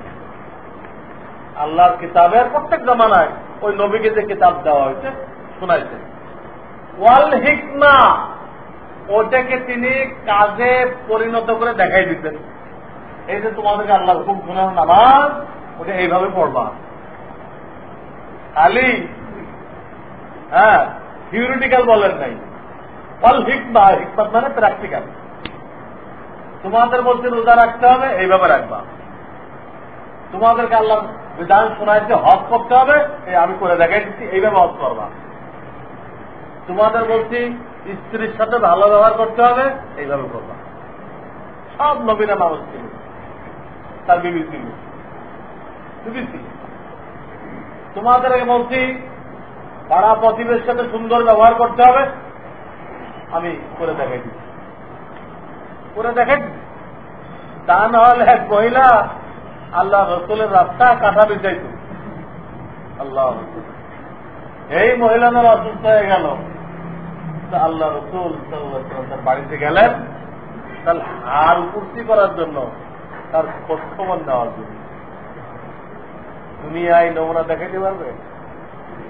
আল্লাহর কিতাবের প্রত্যেক জামানায় ওই নবীকে যে কিতাব দেওয়া হয়েছে শোনাইছে। ওয়াল হিকমা, ওটাকে তিনি কাজে পরিণত করে দেখাই দিতেন। এই যে তোমাদেরকে আল্লাহর হুকুম শোনানো নামাজ, ওটা এইভাবে পড়বা। খালি থিওরিটিক্যাল বলেন নাই। ওয়াল হিকমা, হিকমত মানে প্র্যাকটিক্যাল। তোমাদের মধ্যে রোজা রাখতে হবে, এইভাবে রাখবা। তোমাদেরকে আল্লাহ বিধান শোনাইছে হজ করতে হবে, আমি করে দেখাই দিচ্ছি, এইভাবে হজ করবা। তোমাদের বলছি স্ত্রীর সাথে ভালো ব্যবহার করতে হবে, এইভাবে করবা। সব নবীরা মানুষ ছিল, তার বিবি ছিল, বিবি ছিল। তোমাদেরকে বলছি পাড়া প্রতিবেশীর সাথে সুন্দর ব্যবহার করতে হবে, আমি করে দেখাই দিচ্ছি, করে দেখাই দিচ্ছি। তা না হলে এক মহিলা আল্লাহ রসুলের রাস্তা কাটা বিছাইত। আল্লাহ, এই মহিলাদের অসুস্থ হয়ে গেল, আল্লাহ রসুল তার বাড়িতে গেলেন তার হাড় উপস্থিত করার জন্য, তার খোঁজখবর নেওয়ার জন্য। দুনিয়ায় নমুনা দেখাইতে পারবে?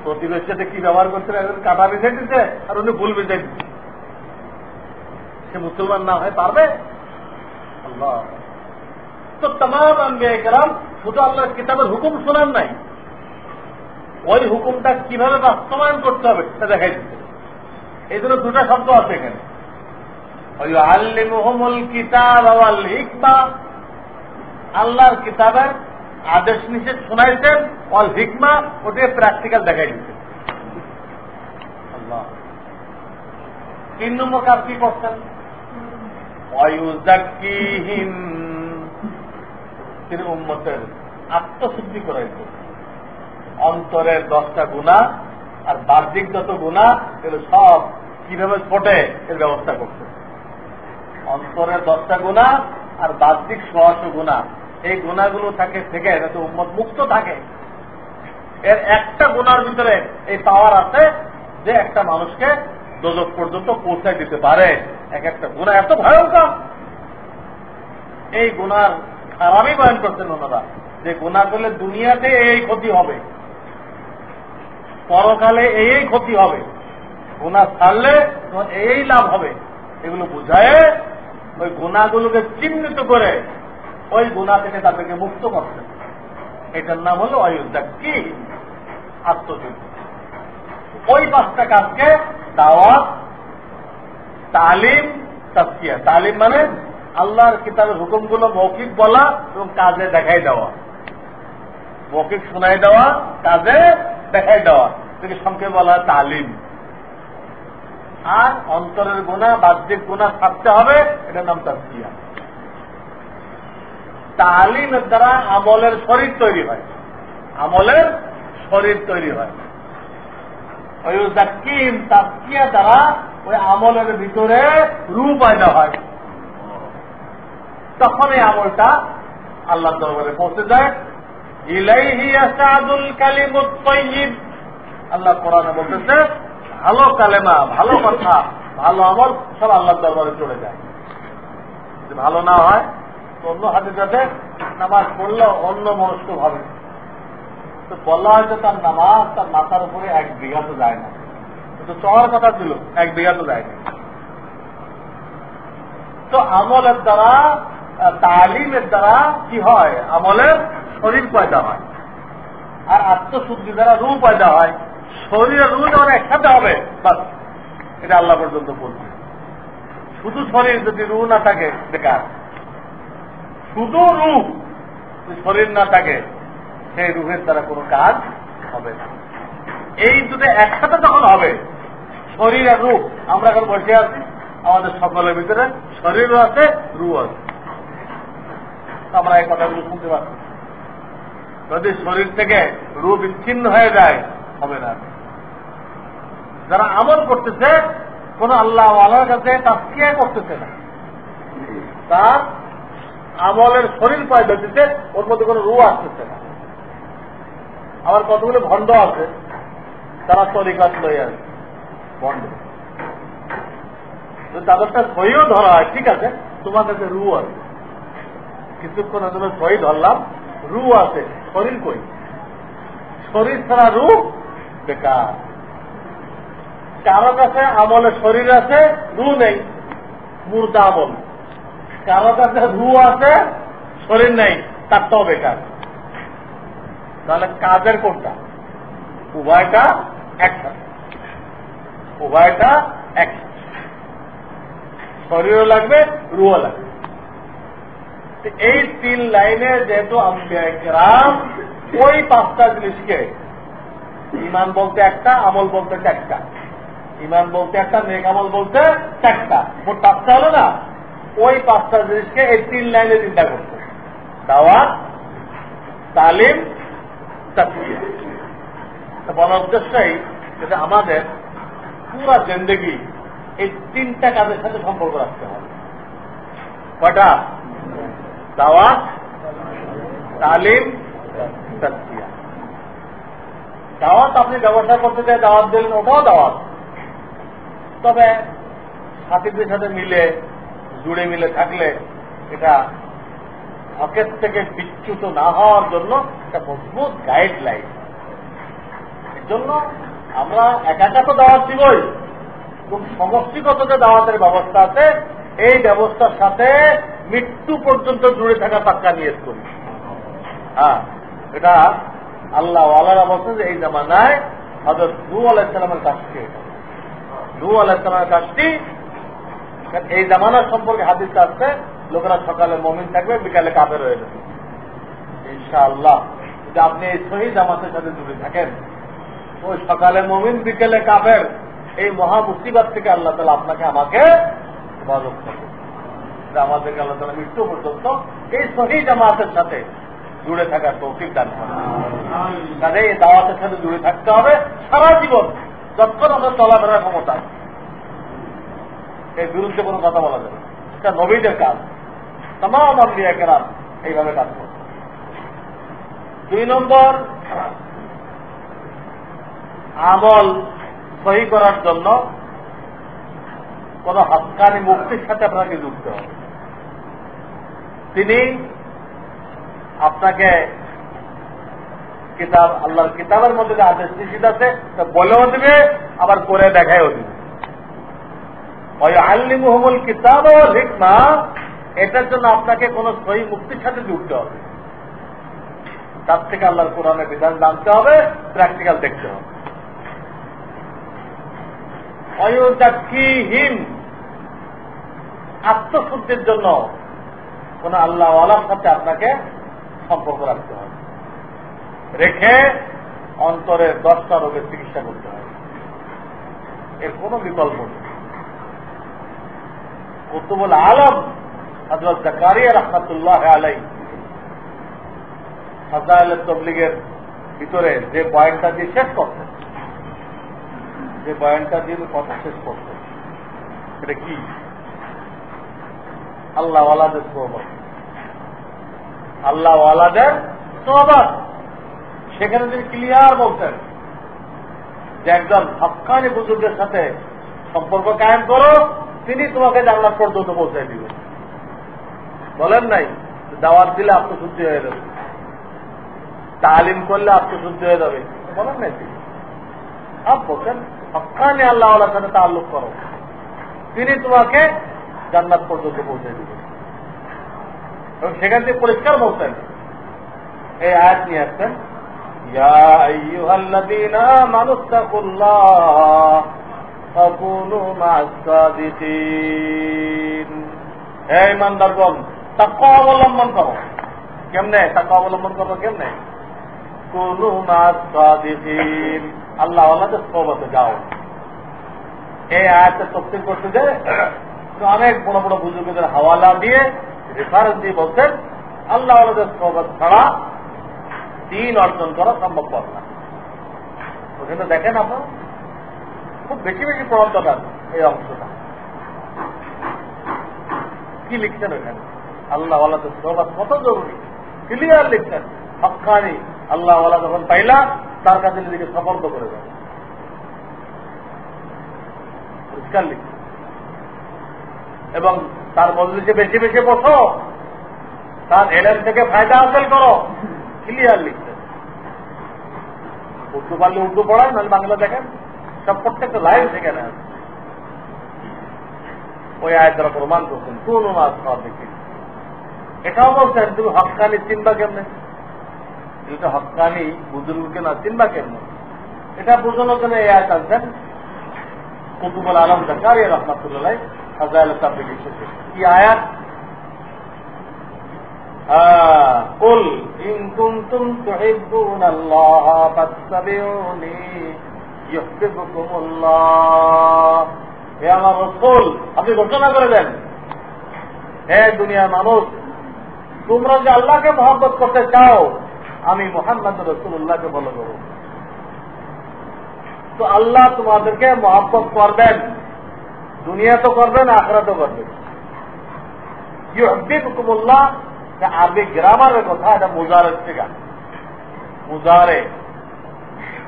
প্রতিবেশীর সাথে কি ব্যবহার করছে, একজন কাটা বিছাই দিচ্ছে আর উনি ভুল বিছাই দিচ্ছে। সে মুসলমান না হয় পারবে? আল্লাহ তো তামাম আম্বিয়া কেরাম শুধু আল্লাহর কিতাবের হুকুম শোনান নাই, ওই হুকুমটা কিভাবে বাস্তবায়ন করতে হবে তা দেখাই দিচ্ছে। এই জন্য দুটা শব্দ আছে এখানে, আল্লিমুহুমুল কিতাব ওয়াল হিকমা, আল্লাহর কিতাবের আদেশ নিষেধ শোনাইছেন, ওয়াল হিকমা ওটাকে প্র্যাকটিক্যাল দেখাই দিচ্ছেন। আল্লাহ 3 নম্বর কাজ কি করছেন? ওয়ায়ুযাক্কিহিম, তিনি উম্মতের আত্মশুদ্ধি করাইছেন। অন্তরের 10টা গুনাহ আর বাহ্যিক যত গুনাহ এগুলো সব কিভাবে ছোটে এর ব্যবস্থা করছে। অন্তরের 10টা গুনাহ আর বাহ্যিক 100 গুনাহ, এই গুনাহগুলো থেকে যাতে উম্মত মুক্ত থাকে। এর একটা গুনার ভিতরে এই পাওয়ার আছে যে একটা মানুষকে দোজখ পর্যন্ত পৌঁছায় দিতে পারে। এক একটা গুনাহ এত ভয়ঙ্কর, এই গুনার খারাপই বয়ান করছেন ওনারা, যে গুনাহ করলে দুনিয়াতে এই ক্ষতি হবে, পরকালে এই ক্ষতি হবে, গুনাহ ছাড়লে এই লাভ হবে। এগুলো বুঝায় ওই গুনাহগুলোকে চিহ্নিত করে ওই গুনাহ থেকে তাদেরকে মুক্ত করছে। এটার নাম হলো ওয়ায়ুযাক্কি, আত্মশুদ্ধি। ওই 5টা কাজকে দাওয়াত, তালিম, তাজকিয়া। তালিম মানে আল্লাহর কিতাবের হুকুমগুলো মৌখিক বলা এবং কাজে দেখাই দেওয়া। মৌখিক শোনাই দেওয়া, কাজে দেখাই দেওয়া, থেকে সংক্ষেপে বলা হয় তালিম। আর অন্তরের গুনাহ, বাহ্যিক গুনাহ ছাড়তে হবে, এটার নাম তাজকিয়া। তালিমের দ্বারা আমলের শরীর তৈরি হয়, আমলের শরীর তৈরি হয়। ওই যাকিম তাজকিয়া দ্বারা ওই আমলের ভিতরে রূহ পয়দা হয়, তখন এই আমলটা আল্লাহর দরবারে পৌঁছে যায়। ইলাইহি ইয়াসাদুল কালিমুত তাইয়্যিব, আল্লাহ কোরআনে বলতেছে ভালো কালেমা, ভালো কথা, ভালো আমল সব আল্লাহর দরবারে চলে যায়। যদি ভালো না হয় তো অন্য হাদিসে নামাজ পড়লে অন্য মনস্ক ভাবে, তো বলা হয়তো তার নামাজ তার মাথার উপরে 1 বিঘা তো যায় না, কিন্তু চলার কথা ছিল 1 বিঘা তো যায় না। তো আমলের দ্বারা, তালিমের দ্বারা কি হয়? আমলের শরীর পয়দা হয়, আর আত্মশুদ্ধি দ্বারা রূহ পয়দা হয়। শরীর আর রূহ যখন একসাথে হবে, বাস এটা আল্লাহ পর্যন্ত পড়বে। শুধু শরীর, যদি রূহ না থাকে বেকার। শুধু রূহ, শরীর না থাকে, সেই রূহের দ্বারা কোনো কাজ হবে না। এই দুটো একসাথে তখন হবে, শরীর আর রূহ। আমরা এখন বসে আছি, আমাদের সকলের ভিতরে শরীরও আছে, রূহ আছে, আমরা এই কথাগুলো শুনতে পাচ্ছি। যদি শরীর থেকে রূহ বিচ্ছিন্ন হয়ে যায়, হবে না। যারা আমল করতেছে, কোন আল্লাহ ওয়ালার কাছে তাজকিয়া করতেছে না, তার আমলের শরীর পয়দা দিতে, ওর মধ্যে কোনো রূহ আসতেছে না। আবার কতগুলো ভণ্ড আছে, তারা তরিকাত লয়ে আছে, ভণ্ড। তাদেরটা সহিও ধরা হয়, ঠিক আছে, তোমার কাছে রূহ আছে, কিছুক্ষণের জন্য সহি ধরলাম, রূহ আছে, শরীর কই? শরীর ছাড়া রূহ বেকার। কারো কাছে আমলে শরীর আছে, রূহ নেই, মুর্দা আমল। কারো কাছে রূহ আছে, শরীর নেই, তারটাও বেকার। তাহলে কাজের কোনটা? উভয়টা একসাথে, উভয়টা একসাথে। শরীরও লাগবে, রূহও লাগবে। এই 3 লাইনে যেহেতু আম্বিয়া কিরাম ওই 5টা জিনিসকে, ইমান বলতে একটা, আমল বলতে 4টা, ইমান বলতে একটা, নেক আমল বলতে 4টা, মোট 5টা হলো না? ওই 5টা জিনিসকে এই 3 লাইনে চিন্তা করতে, দাওয়াত, তালিম, তাসকিয়া। বলার উদ্দেশ্যই যেটা আমাদের পুরা জিন্দেগি এই 3টা কাজের সাথে সম্পর্ক রাখতে হবে। কয়টা? দাওয়াত, তালিম, তাসকিয়া। দাওয়াত আপনি ব্যবসা করতে চাই, দাওয়াত দিলেন, ওটাও দাওয়াত। তবে সাথীদের সাথে মিলে, জুড়ে মিলে থাকলে এটা হকের থেকে বিচ্যুত না হওয়ার জন্য একটা মজবুত গাইডলাইন। এর জন্য আমরা একা একা তো দাওয়াত দিবই, এবং সমষ্টিগত যে দাওয়াতের ব্যবস্থা আছে, এই ব্যবস্থার সাথে মৃত্যু পর্যন্ত জুড়ে থাকা পাক্কা নিয়ত করি। হ্যাঁ, এটা আল্লাহ আল্লাহরা বলছেন যে এই জামানায় হযরত নূহ আলাইহিস সালামের কাজটি, নূহ আলাইহিস সালামের কাজটি। এই জামানার সম্পর্কে হাদিস আসছে, লোকেরা সকালে মুমিন থাকবে, বিকালে কাফের হয়ে যাবে। ইনশাআল্লাহ যদি আপনি এই সহিহ জামাতের সাথে জুড়ে থাকেন, ওই সকালে মুমিন বিকেলে কাফের, এই মহা মুসিবত থেকে আল্লাহ তাআলা আপনাকে আমাকে হেফাজত করবে। আমাদেরকে আল্লাহ তাআলা মৃত্যু পর্যন্ত এই সহিহ জামাতের সাথে জুড়ে থাকার তৌফিক দান করেন। তাহলে এই দাওয়াতের সাথে জুড়ে থাকতে হবে সারা জীবন, যতক্ষণ আমরা চলাফেরার ক্ষমতা। এর বিরুদ্ধে কোনো কথা বলা যাবে, এটা নবীদের কাজ। তামাম আম্বিয়া কেরাম এইভাবে কাজ করবে। 2 নম্বর, আমল সহি করার জন্য কোন হক্কানি মুক্তির সাথে আপনাকে যুক্ত হবে। তিনি আপনাকে কিতাব, আল্লাহর কিতাবের মধ্যে যে আদেশ নিষেধ আছে তা বলেও দিবে, আবার করে দেখায়ও দিবে। আল্লিমুহুমুল কিতাব ওয়াল হিকমা, এটার জন্য আপনাকে কোন সহি মুক্তির সাথে যুক্ত হবে। তার থেকে আল্লাহর কোরআনের বিধান জানতে হবে, প্র্যাকটিক্যাল দেখতে হবে। অয়ুজাক্কিহিম, আত্মশুদ্ধির জন্য কোন আল্লাহ ওয়ালার সাথে আপনাকে সম্পর্ক রাখতে হবে, রেখে অন্তরের 10টা রোগের চিকিৎসা করতে হবে। এর কোন বিকল্প নেই। কুতুবুল আলম হযরত জাকারিয়া রাহমাতুল্লাহ আলাইহি ফাযাইলে তাবলীগের ভিতরে যে পয়েন্টটা দিয়ে শেষ করতেন, যে বয়ানটা দিয়ে কথা শেষ করতে, সেটা কি? আল্লাহ ওয়ালাদের সোহবত, আল্লাহ ওয়ালাদের সোহবত। সেখানে তিনি ক্লিয়ার বলতেন যে একজন হক্কানি বুজুর্গের সাথে সম্পর্ক কায়েম করো, তিনি তোমাকে জান্নাত পর্যন্ত পৌঁছায় দিবেন। বলেন নাই দাওয়াত দিলে আত্মশুদ্ধি হয়ে যাবে, তালিম করলে আত্মশুদ্ধি হয়ে যাবে, বলেন নাই তিনি। আপ বলছেন হক্কানি আল্লাহ ওয়ালার সাথে তাআল্লুক করো, তিনি তোমাকে জান্নাত পর্যন্ত পৌঁছে দিবেন। এবং সেখান থেকে পরিষ্কার বলতেন, এই আয়াত নিয়ে আসছেন, ইয়া আইয়ুহাল্লাযীনা আমানুত্তাকুল্লাহ ফাকুনু মা'আস সাদিকিন। হে ঈমানদারগণ, তাকওয়া অবলম্বন করো। কেমনে তাকওয়া অবলম্বন করো? কেমনে? কুনু মা'আস সাদিকিন, আল্লাহ ওয়ালাদের সোহবতে যাও। এই আয়াতের তাফসীর করতে যে অনেক বড় বড় বুজুর্গদের হাওয়ালা দিয়ে, রেফারেন্স দিয়ে বলছেন আল্লাহ ওয়ালাদের সোহবত ছাড়া দ্বীন অর্জন করা সম্ভবপর না। ওখানে দেখেন আপনার খুব বেশি বেশি পড়ার দরকার এই অংশটা। কি লিখছেন ওখানে? আল্লাহ ওয়ালাদের সোহবত কত জরুরি, ক্লিয়ার লিখছেন। হক্কানি আল্লাহ ওয়ালা যখন পাইলা, তার কাছে নিজেকে সফর্দ করে যাবে, পরিষ্কার লিখছে। এবং তার মজলিসে বেশি বেশি বসো, তার এলেম থেকে ফায়দা হাসিল করো, ক্লিয়ার লিখছে। উর্দু পারলে উর্দু পড়ায়, নাহলে বাংলা দেখেন, সব প্রত্যেকটা লাইন সেখানে আছে। ওই আয়ের দ্বারা প্রমাণ করছেন কোন মাস খাওয়া দেখি। এটাও বলছেন তুমি হক্কানি চিনবা কেমনে, যেটা হক্কানি বুজুর্গকে না চিনবা কেমনে, এটা বোঝানোর জন্য এই আয়াত আনছেন কুতুবুল আলম জাকারি রহমাতুল্লাহ ফাজাইল তাবলীগ লিখেছে। কি আয়াত? কুল ইন কুনতুম তুহিব্বুনাল্লাহ ফাত্তাবিউনি ইউহিব্বুকুমুল্লাহ। হে আমার রাসূল, আপনি ঘোষণা করে দেন, হে দুনিয়ার মানুষ, তোমরা যে আল্লাহকে মহব্বত করতে চাও, আমি মুহাম্মদ রাসূলুল্লাহকে ফলো করো। তো আল্লাহ তোমাদেরকে মহব্বত করবেন, দুনিয়া তো করবেন, আখিরাত তো করবেন। ইউহিব্বুকুমুল্লাহ আরবি গ্রামারের কথা, এটা মুজারের থেকে।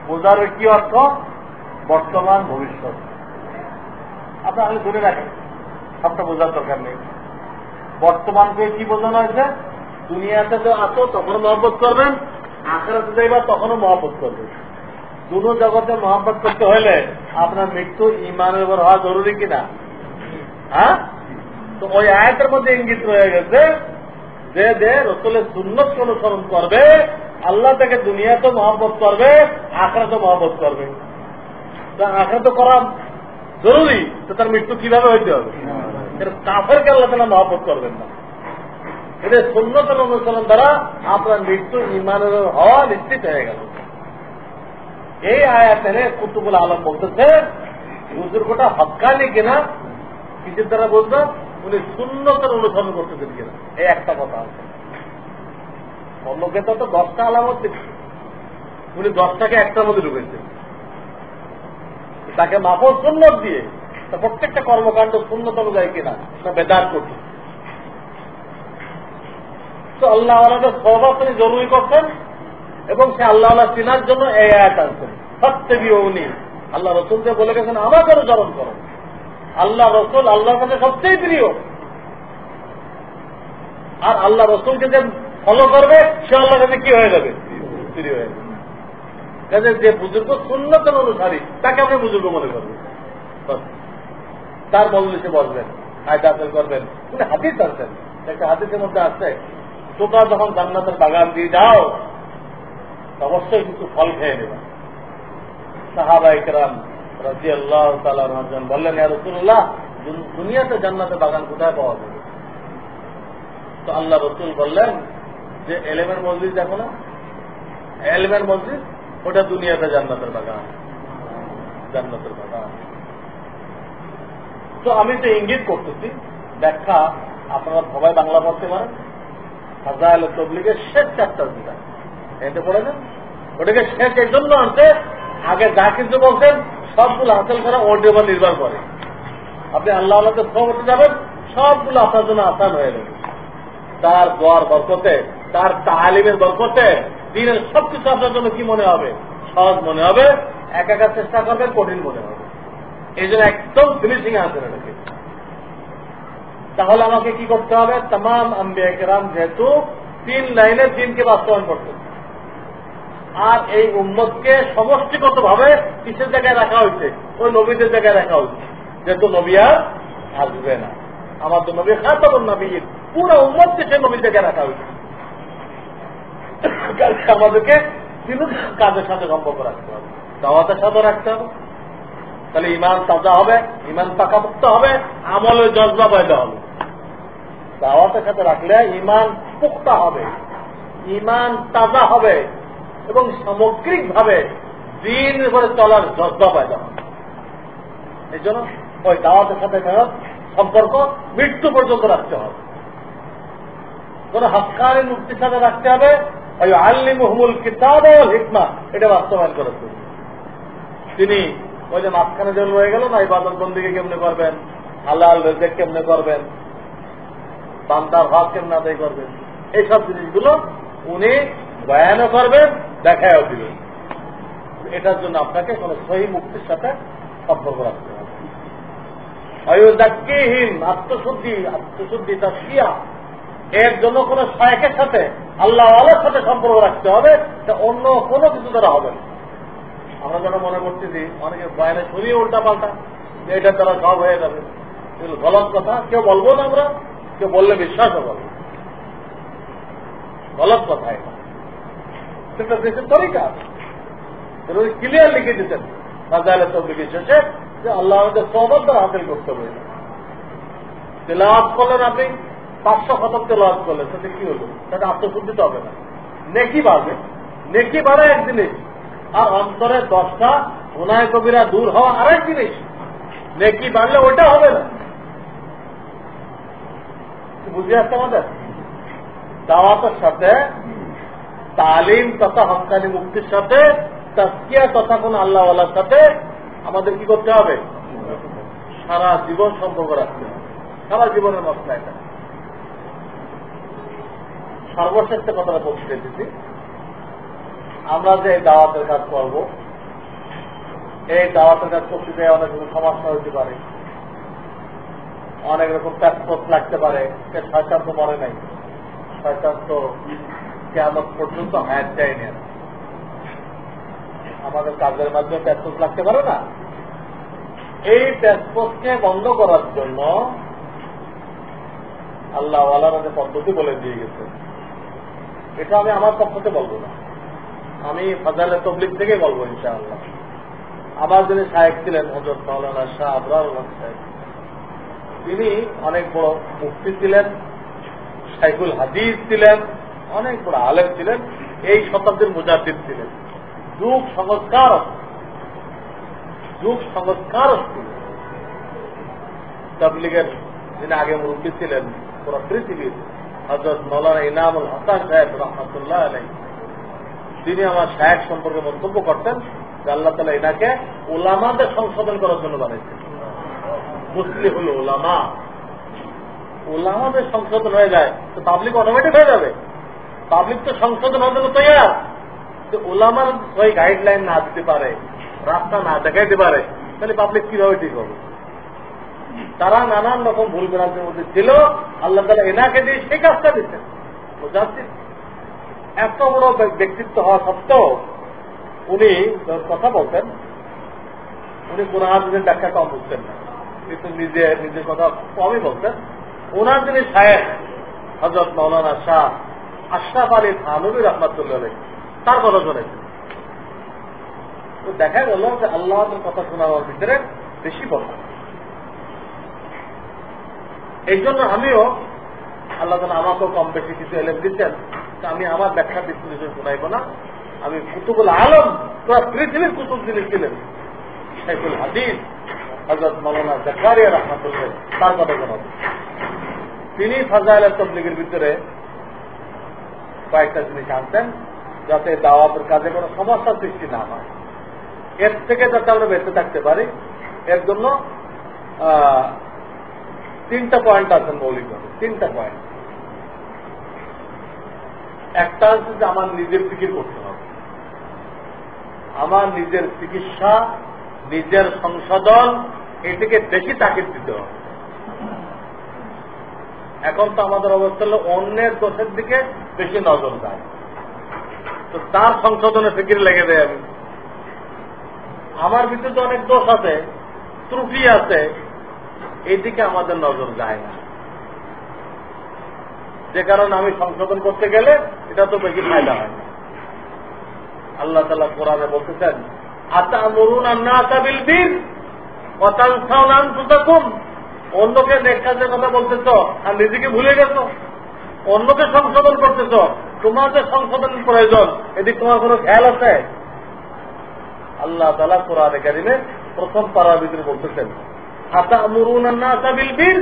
মুজারের কি অর্থ? বর্তমান, ভবিষ্যৎ। আপনার আমি ধরে রাখেন, সবটা বোঝার দরকার নেই। বর্তমানকে কি বোঝানো হয়েছে? দুনিয়াতে তো আছো তখনও মহব্বত করবেন, আখিরাতে যাইবা তখনও মহব্বত করবেন। দুটো জগতে মহব্বত করতে হলে আপনার মৃত্যু ইমানের উপর হওয়া জরুরি কিনা? হ্যাঁ, তো ওই আয়াতের মধ্যে ইঙ্গিত রয়ে গেছে যে রাসূলের সুন্নতকে অনুসরণ করবে, আল্লাহ থেকে দুনিয়াতে মহব্বত করবে, আখিরাতে মহব্বত করবে। আখিরাতে করা জরুরি, তো তার মৃত্যু কিভাবে হইতে হবে? কাফেরকে আল্লাহ তাআলা মহব্বত করবেন না। এটা সুন্নতের অনুসরণ দ্বারা আপনার মৃত্যু ইমানের হওয়া নিশ্চিত হয়ে গেল। এই আয়াতে কুতুবুল আলম বলতেছে বুজুর্গটা হক্কানি কিনা, কিসের দ্বারা বলতো? উনি সুন্নতের অনুসরণ করতেছেন কিনা, এই একটা কথা আছে। অন্যকে তো 10টা আলামত দিচ্ছে, উনি 10টাকে একটার মধ্যে ঢুকেছেন। তাকে মাফজ সুন্নত দিয়ে প্রত্যেকটা কর্মকাণ্ড সুন্নত অনুযায়ী কিনা না বেদাত করছে। তো আল্লাহ আল্লাহকে সওয়াব তিনি জরুরি করছেন, এবং সে আল্লাহ আল্লাহ চিনার জন্য এই আয়াত আনছেন। ফাত্তাবিউনি, আল্লাহ রাসূলকে বলে গেছেন আমাকে অনুসরণ করো। আল্লাহ রাসূল আল্লাহর কাছে সবচেয়ে প্রিয়, আর আল্লাহ রাসূলকে যে ফলো করবে সে আল্লাহর কাছে কি হয়ে যাবে? প্রিয় হয়ে যাবে। কাজে যে বুজুর্গ সুন্নতের অনুসারী তাকে আপনি বুজুর্গ মনে করবেন, তার মজলিসে বসবেন, ফায়দা হাসিল করবেন। উনি হাদিস আনছেন, একটা হাদিসের মধ্যে আসছে তোমরা যখন জান্নাতের বাগান দিয়ে যাও অবশ্যই কিছু ফল খেয়ে নেবা। সাহাবায়ে কেরাম রাদিয়াল্লাহু তাআলা আনহুম বললেন, ইয়া রাসূলুল্লাহ, দুনিয়াতে জান্নাতের বাগান কোথায় পাওয়া যাবে? তো আল্লাহ রাসূল বললেন যে এলেমের মসজিদ দেখো না, এলেমের মসজিদ ওটা দুনিয়াতে জান্নাতের বাগান, জান্নাতের বাগান। তো আমি তো ইঙ্গিত করতেছি, ব্যাখ্যা আপনারা সবাই বাংলা পড়তে পারেন। ফাজাইল তাবলীগের শেষ চ্যাপ্টার যেটা, এটা পড়ে না, ওটাকে শেষ এর জন্য আনতে আগে যা কিছু বলছেন সবগুলো হাসিল করা ওর উপর নির্ভর করে। আপনি আল্লাহ আল্লাহকে করতে যাবেন, সবগুলো আপনার জন্য আসান হয়ে যাবে। তার দোয়ার বরকতে, তার তালিমের বরকতে দিনের সবকিছু আপনার জন্য কি মনে হবে? সহজ মনে হবে। একা চেষ্টা করবেন, কঠিন মনে হবে। এই জন্য একদম ফিনিশিং আছে এটাকে। তাহলে আমাকে কি করতে হবে? तमाम আম্বিয়া কেরাম যেহেতু 3 লাইনে দিনকে বাস্তবায়ন করতে, আর এই উম্মতকে সমষ্টিগত ভাবে কিসের জায়গায় রাখা হয়েছে? ওই নবীদের জায়গায় রাখা হয়েছে। যেহেতু নবী আর আসবে না, আমার তো নবী খাতামুন নবিয়্যিন, পুরো উম্মতকে সে নবীর জায়গায় রাখা হয়েছে। আমাদেরকে তিন কাজের সাথে সম্পর্ক রাখতে হবে, দাওয়াতের সাথে রাখতে হবে, তাহলে ইমান তাজা হবে, ইমান পাকাপোক্ত হবে, আমলের জজবা পয়দা হবে। দাওয়াতের সাথে রাখলে ইমান পুক্তা হবে, ইমান তাজা হবে, এবং সামগ্রিক ভাবে দিনের উপরে চলার জজবা পয়দা হবে। এই জন্য ওই দাওয়াতের সাথে মেহনত সম্পর্ক মৃত্যু পর্যন্ত রাখতে হবে। কোন হক্কানি মুক্তির সাথে রাখতে হবে। ওই আল্লিমুহুমুল কিতাব ওয়াল হিকমা, এটা বাস্তবায়ন করেছে তিনি। ওই যে মাঝখানে যে রয়ে গেল না, ইবাদত বন্দেগী কেমনে করবেন, হালাল রিজিক কেমনে করবেন, বান্দার হক কেমনে আদায় করবেন, এইসব জিনিসগুলো উনি বয়ানও করবেন, দেখাও দিবেন। এটার জন্য আপনাকে কোন সহি মুক্তির সাথে সম্পর্ক রাখতে হবে। অয়ুজাক্কিহিম, আত্মশুদ্ধি তাসকিয়া, এর জন্য কোন শায়েখের সাথে, আল্লাহ ওয়ালার সাথে সম্পর্ক রাখতে হবে, অন্য কোনো কিছু দ্বারা হবে না। আমরা যেন মনে করতেছি অনেকে বয়ানে শুনিয়ে উল্টা পাল্টা এটার দ্বারা সব হয়ে যাবে, এগুলো গলত কথা। কেউ বলবো না, আমরা কেউ বললে বিশ্বাসও করবো, গলত কথা এটা। সেটা দেশের তরিকা ক্লিয়ার লিখে দিতেন ফাজাইলে তাবলীগের শেষে যে আল্লাহ আমাদের সওয়াব দ্বারা হাসিল করতে হবে। তেলাওয়াত করলেন আপনি 500 খতম তেলাওয়াত করলেন, সেটা কি হলো? সেটা আত্মশুদ্ধি তো হবে না, নেকি বাড়বে। নেকি বাড়ে এক জিনিস, আর অন্তরে 10টা গুনাহে কবিরা দূর হওয়া আরেক জিনিস। নেকি বাড়লে ওইটা হবে না। বুঝে আসছে আমাদের দাওয়াতের সাথে, তালিম তথা হক্কানি মুক্তির সাথে, তাজকিয়া তথা কোন আল্লাহওয়ালার সাথে আমাদের কি করতে হবে? সারা জীবন সম্পর্ক রাখতে হবে, সারা জীবনের মশলা এটা। সর্বশেষ কথাটা বলতে চাইতেছি, আমরা যে এই দাওয়াতের কাজ করব, এই দাওয়াতের কাজ করতে গিয়ে অনেক রকম সমস্যা হতে পারে, অনেক রকম প্যাসপোর্ট লাগতে পারে। শয়তান তো মরে নাই, শয়তান তো কিয়ামত পর্যন্ত হায়াত চাইনি। আমাদের কাজের মাধ্যমে প্যাসপোর্ট লাগতে পারে না। এই প্যাসপোর্টকে বন্ধ করার জন্য আল্লাহ ওয়ালারা যে পদ্ধতি বলে দিয়ে গেছে, এটা আমি আমার পক্ষতে বলবো না, আমি ফাজাইলে তাবলীগ থেকে বলবো ইনশাআল্লাহ। আমার যিনি শায়েখ ছিলেন হযরত মাওলানা শাহ আবরার সাহেব, তিনি অনেক বড় মুফতি ছিলেন, শাইখুল হাদিস ছিলেন, অনেক বড় আলেম ছিলেন, এই শতাব্দীর মুজাদ্দিদ ছিলেন, যুগ সংস্কার তাবলীগের যিনি আগে মুরব্বী ছিলেন পুরো পৃথিবীর, হযরত মাওলানা ইনামুল হাসান সাহেব রহমাতুল্লাহ আলাইহি, তিনি আমার শায়েখ সম্পর্কে মন্তব্য করতেন যে আল্লাহ তাআলা এনাকে উলামাদের সংশোধন করার জন্য বানাইছেন। মুসলিহুল উলামা, উলামাদের সংশোধন হয়ে যায় তো পাবলিক অটোমেটিক হয়ে যাবে। পাবলিক তো সংশোধন হওয়ার জন্য তৈরি, তো উলামার ওই গাইডলাইন না দিতে পারে, রাস্তা না দেখাইতে পারে, তাহলে পাবলিক কিভাবে ঠিক হবে? তারা নানান রকম ভুল ভ্রান্তির মধ্যে ছিল, আল্লাহ তাআলা এনাকে দিয়ে সেই কাজটা দিচ্ছেন। এত বড় ব্যক্তিত্ব হওয়া সত্ত্বেও উনি কথা বলতেন, উনি কোরআন হাদিসের ব্যাখ্যা কম বুঝতেন না, কিন্তু নিজের কথা কমই বলতেন। ওনার যিনি শায়েখ হযরত মাওলানা শাহ আশরাফ আলী থানভী রাহমাতুল্লাহ আলাইহি, তার কথা শুনেছেন। তো দেখা গেল যে আল্লাহর কথা শোনার ভিতরে বেশি কথা। এই জন্য আমিও আল্লাহ তাআলা আমাকেও কম বেশি কিছু এলেম দিচ্ছেন, আমি আমার ব্যাখ্যা বিশ্লেষণ শোনাইব না। আমি কুতুবুল আলম, পুরা পৃথিবীর কুতুব যিনি ছিলেন শাইখুল হাদিস হযরত মাওলানা জাকারিয়া রাহমাতুল্লাহ, তার কথা শোনাব। তিনি ফাজাইলে তাবলীগের ভিতরে কয়েকটা জিনিস আনতেন যাতে দাওয়াতের কাজে কোনো সমস্যা সৃষ্টি না হয়, এর থেকে যাতে আমরা বেঁচে থাকতে পারি। এর জন্য 3টা পয়েন্ট আছেন মৌলিকভাবে, 3টা পয়েন্ট। একটা হচ্ছে যে আমার নিজের ফিকির করতে হবে, আমার নিজের চিকিৎসা, নিজের সংশোধন, এটিকে বেশি তাকিদ দিতে হবে। এখন তো আমাদের অবস্থা হলো অন্যের দোষের দিকে বেশি নজর দেয়, তো তার সংশোধনে ফিকির লেগে দেয়। আমি আমার ভিতরে অনেক দোষ আছে, ত্রুটি আছে, এইদিকে আমাদের নজর যায় না, যে কারণে আমি সংশোধন করতে গেলে এটা তো বেশি ফায়দা হয় না। আল্লাহ তাআলা কোরআনে বলতেছেন, আতামুরুনা আন-নাসা বিল বির ওয়া তানসাউনা আনফুসাকুম, অন্যকে নেক কাজের কথা বলতেছ আর নিজেকে ভুলে গেছো, অন্যকে সংশোধন করতেছ, তোমার যে সংশোধনের প্রয়োজন এদিক তোমার কোনো খেয়াল আছে? আল্লাহ তাআলা কোরআনে কারিমে প্রথম পারার ভিতরে বলতেছেন, আতামুরুনা আন-নাসা বিল বির,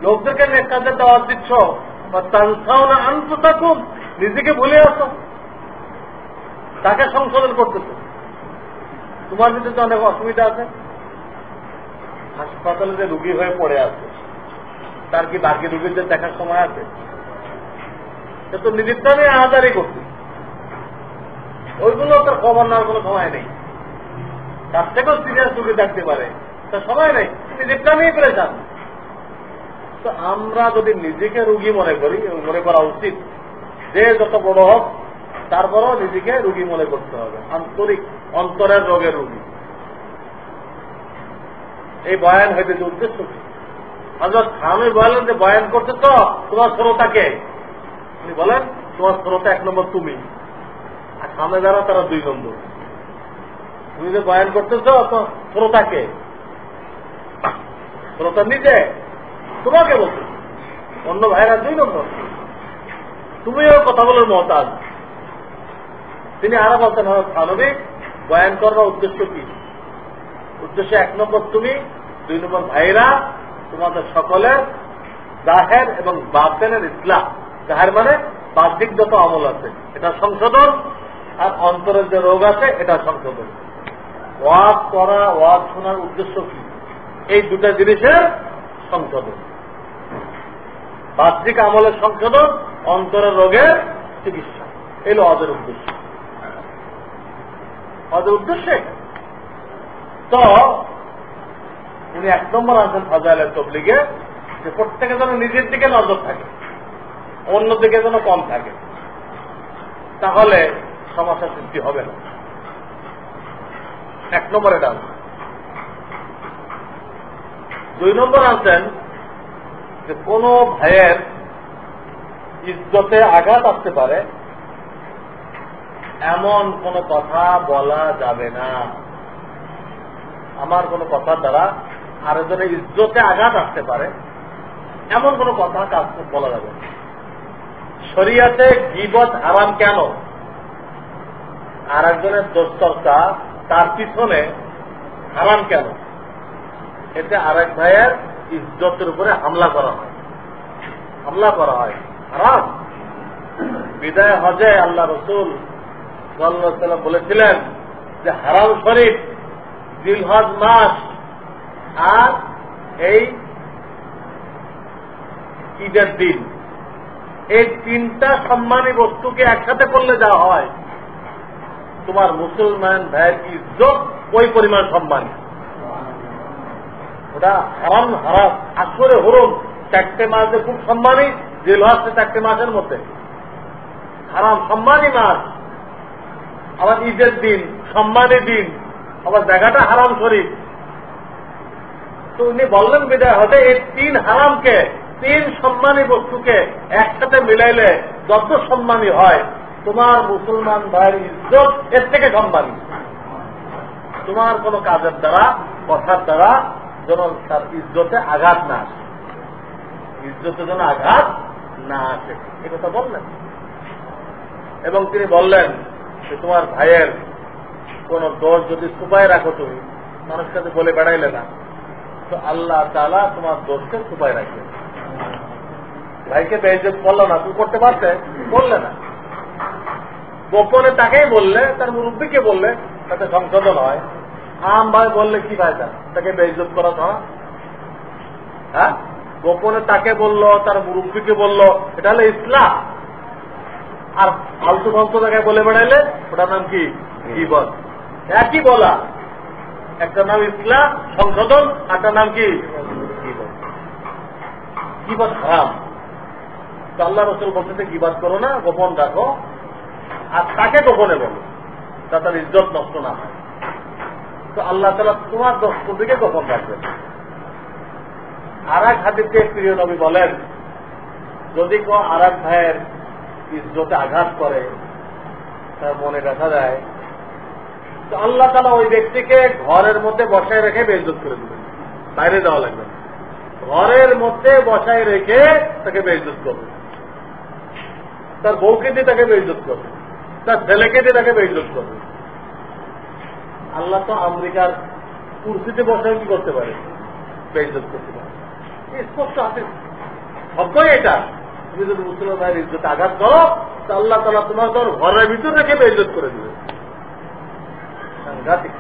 লোকদেরকে নেক কাজের দাওয়াত দিচ্ছ, ওয়া তানসাউনা আনফুসাকুম, নিজেকে ভুলে আসো, তাকে সংশোধন করতেছে। তোমার ভিতরে তো অনেক অসুবিধা আছে, হাসপাতালে যে রুগী হয়ে পড়ে আছে, তার কি বাকি রুগীদের দেখার সময় আছে? সে তো নিজেরটা নিয়ে আহাজারি করছে, ওইগুলো তার খবর নেওয়ার কোনো সময় নেই। তার থেকেও সিরিয়াস রুগী থাকতে পারে, তার সময় নেই, নিজেরটা নিয়ে পেরেছেন। তো আমরা যদি নিজেকে রুগী মনে করি, মনে করা উচিত যে যত বড় হোক তারপরও নিজেকে রোগী মনে করতে হবে, আন্তরিক অন্তরের রোগের রোগী। এই বয়ান হইতে যে উদ্দেশ্য কি? হযরত খানই বলেন যে বয়ান করতে তো তোমার শ্রোতাকে, উনি বলেন তোমার শ্রোতা 1 নম্বর তুমি, আর সামনে যারা তারা 2 নম্বর। তুমি যে বয়ান করতেছ তো শ্রোতাকে, শ্রোতা নিজে তোমাকে বলতে, অন্য ভাইরা 2 নম্বর। তুমিও কথা বলার মহতাজ। তিনি আরো বলতেন খানবী বয়ান করার উদ্দেশ্য কি? উদ্দেশ্য 1 নম্বর তুমি, 2 নম্বর ভাইরা, তোমাদের সকলের জাহের এবং বাতিনের ইসলাহ। জাহের মানে বাহ্যিক যত আমল আছে এটা সংশোধন, আর অন্তরের যে রোগ আছে এটা সংশোধন। ওয়াজ করা, ওয়াজ শোনার উদ্দেশ্য কি? এই 2টা জিনিসের সংশোধন, বাহ্যিক আমলের সংশোধন, অন্তরের রোগের চিকিৎসা। এই হলো ওয়াজের উদ্দেশ্য। ওয়াজের উদ্দেশ্য তো উনি 1 নম্বর আছেন ফাজাইলে তাবলীগে, যে প্রত্যেকে যেন নিজের দিকে নজর থাকে, অন্যদিকে যেন কম থাকে, তাহলে সমস্যা সৃষ্টি হবে না। 1 নম্বর এটা। 2 নম্বর আছেন যে কোন ভাইয়ের ইজ্জতে আঘাত আসতে পারে এমন কোন কথা বলা যাবে না। আমার কোন কথার দ্বারা আরেকজনের ইজ্জতে আঘাত আসতে পারে এমন কোন কথা কাজ বলা যাবে না। শরিয়াতে গীবত হারাম কেন? আরেকজনের দোষচর্চা তার পিছনে হারাম কেন? এতে আরেক ভাইয়ের ইজ্জতের উপরে হামলা করা হয়, হারাম। বিদায় হজে আল্লাহ রসুল সাল্লাল্লাহু আলাইহি ওয়াসাল্লাম বলেছিলেন যে হারাম শরীফ, জিলহজ মাস আর এই ঈদের দিন, এই 3টা সম্মানী বস্তুকে একসাথে করলে যা হয়, তোমার মুসলমান ভাইয়ের ইজ্জত ওই পরিমাণ সম্মানী। ওটা হারাম, আসরে হরম 4টে মাসে খুব সম্মানী, জিলহজ 4টে মাসের মধ্যে হারাম সম্মানী মাস, আবার ঈদের দিন সম্মানী দিন, আবার জায়গাটা হারাম শরীফ। তো উনি বললেন বিদায় হতে এই 3 হারামকে, 3 সম্মানী বস্তুকে একসাথে মিলাইলে যত সম্মানী হয়, তোমার মুসলমান ভাইয়ের ইজ্জত এর থেকে সম্মানী। তোমার কোন কাজের দ্বারা, কথার দ্বারা যেন তার ইজ্জতে আঘাত না আসে, ইজ্জতে যেন আঘাত না আসে, এ কথা বললেন। এবং তিনি বললেন যে তোমার ভাইয়ের কোন দোষ যদি ছুপায় রাখো, তুমি মানুষের কাছে বলে বেড়াইলে না, তো আল্লাহ তাআলা তোমার দোষকে ছুপায় রাখবে। ভাইকে বেইজ্জত করলো না, তুমি করতে পারতে, বললে না, গোপনে তাকেই বললে, তার মুরব্বীকে বললে, তাতে সংশোধন হয়। আম ভাই বললে কি ফায়দা? তাকে বেইজ্জত করা তো, হ্যাঁ? গোপনে তাকে বললো, তার মুরব্বীকে বললো, এটা হলো ইসলাম। আর ফালতু ফালতু জায়গায় বলে বেড়াইলে ওটার নাম কি? গীবত। একই বলা, একটা নাম ইসলাম সংশোধন, একটা নাম কি? গীবত। গীবত হারাম। তো আল্লাহ রাসূল বলতেছে গীবত করো না, গোপন রাখো, আর তাকে গোপনে বলো, যাতে তার ইজ্জত নষ্ট না হয়। তো আল্লাহ তাআলা তোমার দোষগুলোকে গোপন রাখবেন। আর এক হাদিসে প্রিয় নবী বলেন, যদি কেউ আর এক ভাইয়ের ইজ্জতে আঘাত করে, তার মনে দেখা যায়, তো আল্লাহ তাআলা ওই ব্যক্তিকে ঘরের মধ্যে বসায় রেখে বেইজ্জত করে দেবেন, বাইরে যাওয়া লাগবে না, ঘরের মধ্যে বসায় রেখে তাকে বেইজ্জত করবে। তার বউকে দিয়ে তাকে বেইজ্জত করবে, তার ছেলেকে দিয়ে তাকে বেইজ্জত করবে। আল্লাহ তো আমেরিকার কুর্সিতে বসায় কি করতে পারে? বেইজ্জত করতে পারে। স্পষ্ট আছে, সবই এটা। তুমি যদি মুসলমান ভাইয়ের ইজ্জতে আঘাত করো, তো আল্লাহ তাআলা তোমার ঘরের ভিতর রেখে বেইজ্জত করে দেবে। সাংঘাতিক।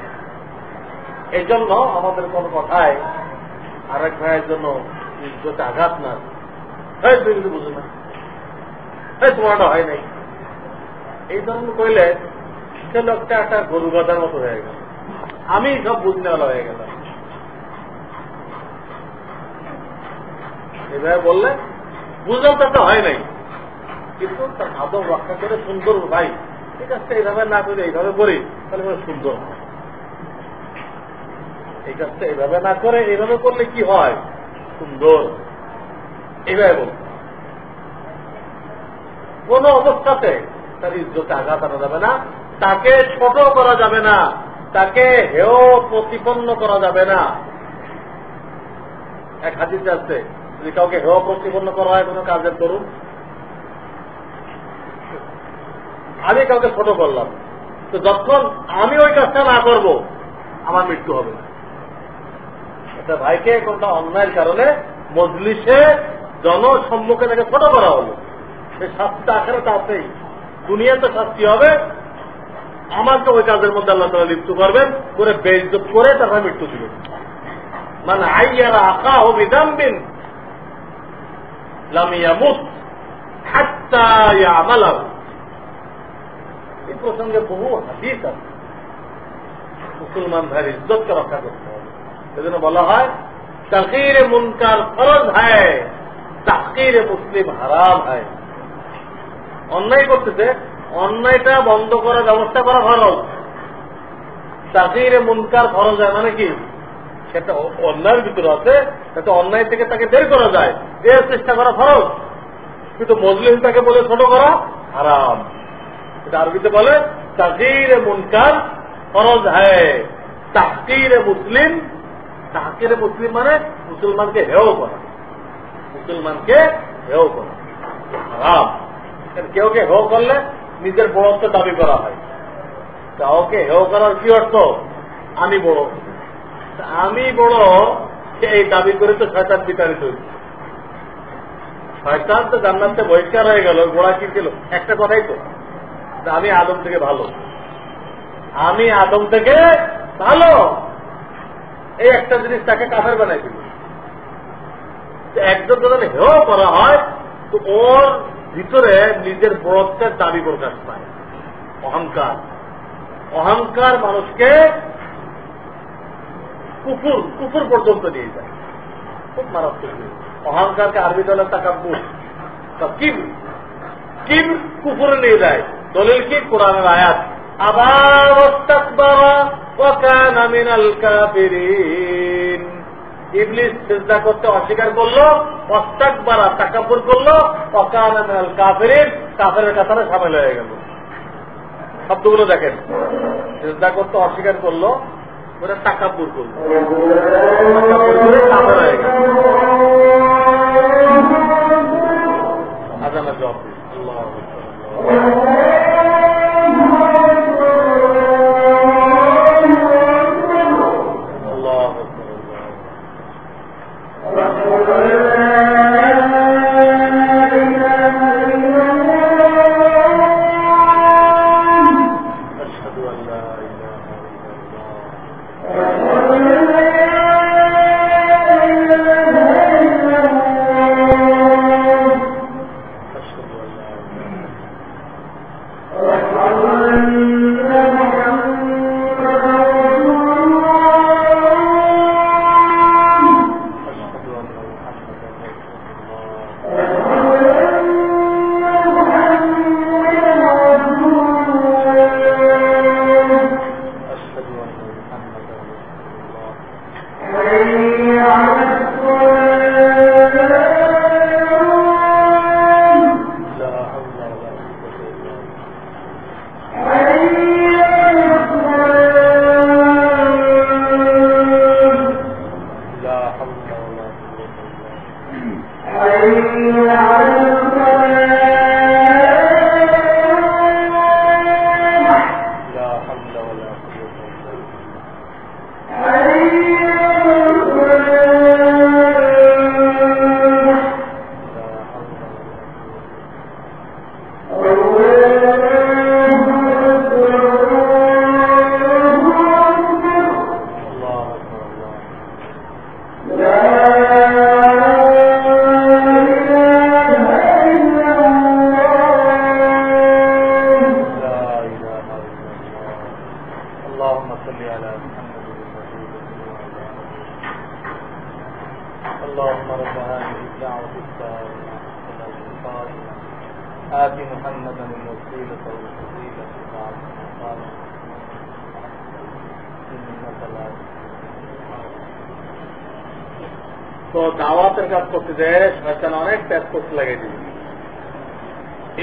এই জন্য আমাদের কোন কথায় আরেক ভাইয়ের জন্য ইজ্জতে আঘাত না, তুমি কিন্তু বুঝো না, তোমারটা হয় নাই, এই ধরনের কইলে সে লোকটা একটা গরু গাদার মতো হয়ে গেল, আমি সব বুঝতে ভালো হয়ে গেলাম। এভাবে বললে বুঝলাম তাতে হয় নাই, কিন্তু তার আদব রক্ষা করে সুন্দর ভাই এই কাজটা এইভাবে না করে এইভাবে করি, তাহলে কোনো সুন্দর হয়। এই কাজটা এইভাবে না করে এইভাবে করলে কি হয়? সুন্দর। এইভাবে বলতে কোন অবস্থাতে তার ইজ্জতে আঘাত আনা যাবে না, তাকে ছোট করা যাবে না, তাকে হেয় প্রতিপন্ন করা যাবে না। এক হাদিসে আছে, যদি কাউকে হেয় প্রতিপন্ন করা হয় কোনো কাজের করুন, আমি কাউকে ছোট করলাম, তো যখন আমি ওই কাজটা না করব আমার মৃত্যু হবে না। একটা ভাইকে কোনটা অন্যায়ের কারণে মজলিসে জনসম্মুখে তাকে ছোট করা হলো, সেই শাস্তিটা আখেরাতে আছেই, দুনিয়াতে শাস্তি হবে। আমাকে ওই কাজের মধ্যে আল্লাহ তাআলা লিপ্ত করবেন, করে বেইজ্জত করে তারপর মৃত্যু দিবেন। মানে আইয়ারা আখাহু বিযামবিন লাম ইয়ামুত হাত্তা ইয়ামালাহু। এই প্রসঙ্গে বহু হাদিস আছে। মুসলমান ভাইয়ের ইজ্জতকে রক্ষা করতে হবে। সেজন্য বলা হয় তাগয়ীরে মুনকার ফরজ হয়, তাহকীরে মুসলিম হারাম হয়। অন্যায় করতেছে, অন্যায়টা বন্ধ করার ব্যবস্থা করা ফরজ। তাগয়ীরে মুনকার ফরজ হয় মানে কি? সেটা অন্যায়ের ভিতরে আছে, সেটা অন্যায় থেকে তাকে বের করা যায়, এর চেষ্টা করা ফরজ। কিন্তু মজলিস তাকে বলে ছোট করা হারাম। এটা আরবিতে বলে তাগয়ীরে মুনকার ফরজ হয়, তাহকীরে মুসলিম। তাহকীরে মুসলিম মানে মুসলমানকে হেয় করা, মুসলমানকে হেয় করা হারাম। কেউ কে হেয় করলে নিজের বড়ত্ব দাবি করা হয়। কাউকে হেয় করার কি অর্থ? আমি বড়, আমি বড়, এই দাবি করে তো শয়তান বিতাড়িত হয়েছে। শয়তান তো জান্নাতে বহিষ্কার হয়ে গেল, গোড়া কি ছিল? একটা কথাই তো, আমি আদম থেকে ভালো, আমি আদম থেকে ভালো, এই একটা জিনিস তাকে কাফের বানাই দিল। একজন যখন হেয় করা হয় তো ওর ভিতরে নিজের বড়ত্বের দাবি প্রকাশ পায়, অহংকার। অহংকার মানুষকে কুফর পর্যন্ত নিয়ে যায়, খুব মারাত্মক। অহংকারকে আরবি দলের তাকাব্বুর, কিবর কুফরে নিয়ে যায়। দলিল কি? কোরআনের আয়াত, আবার ওয়াস্তাকবারা ওয়া কানা মিনাল কাফিরিন। ইবলিস সিজদা করতে অস্বীকার করলো, ওয়াস্তাকবারা তাকাব্বুর করলো, ওয়া কানা মিনাল কাফিরিন, কাফেরের কাতারে শামিল হয়ে গেল। শব্দগুলো দেখেন, সিজদা করতে অস্বীকার করলো, ওরা তাকাব্বুর করলো, তাকাব্বুর করে কাফের হয়ে গেল। আজানের জবাব আল্লাহু আকবার। اللهم رب هذه الدعوة التامة آت محمدا الوسيلة والفضيلة তো দাওয়াতের কাজ করতে যায় শয়তান অনেক প্যাচ করতে লাগিয়ে দিবে।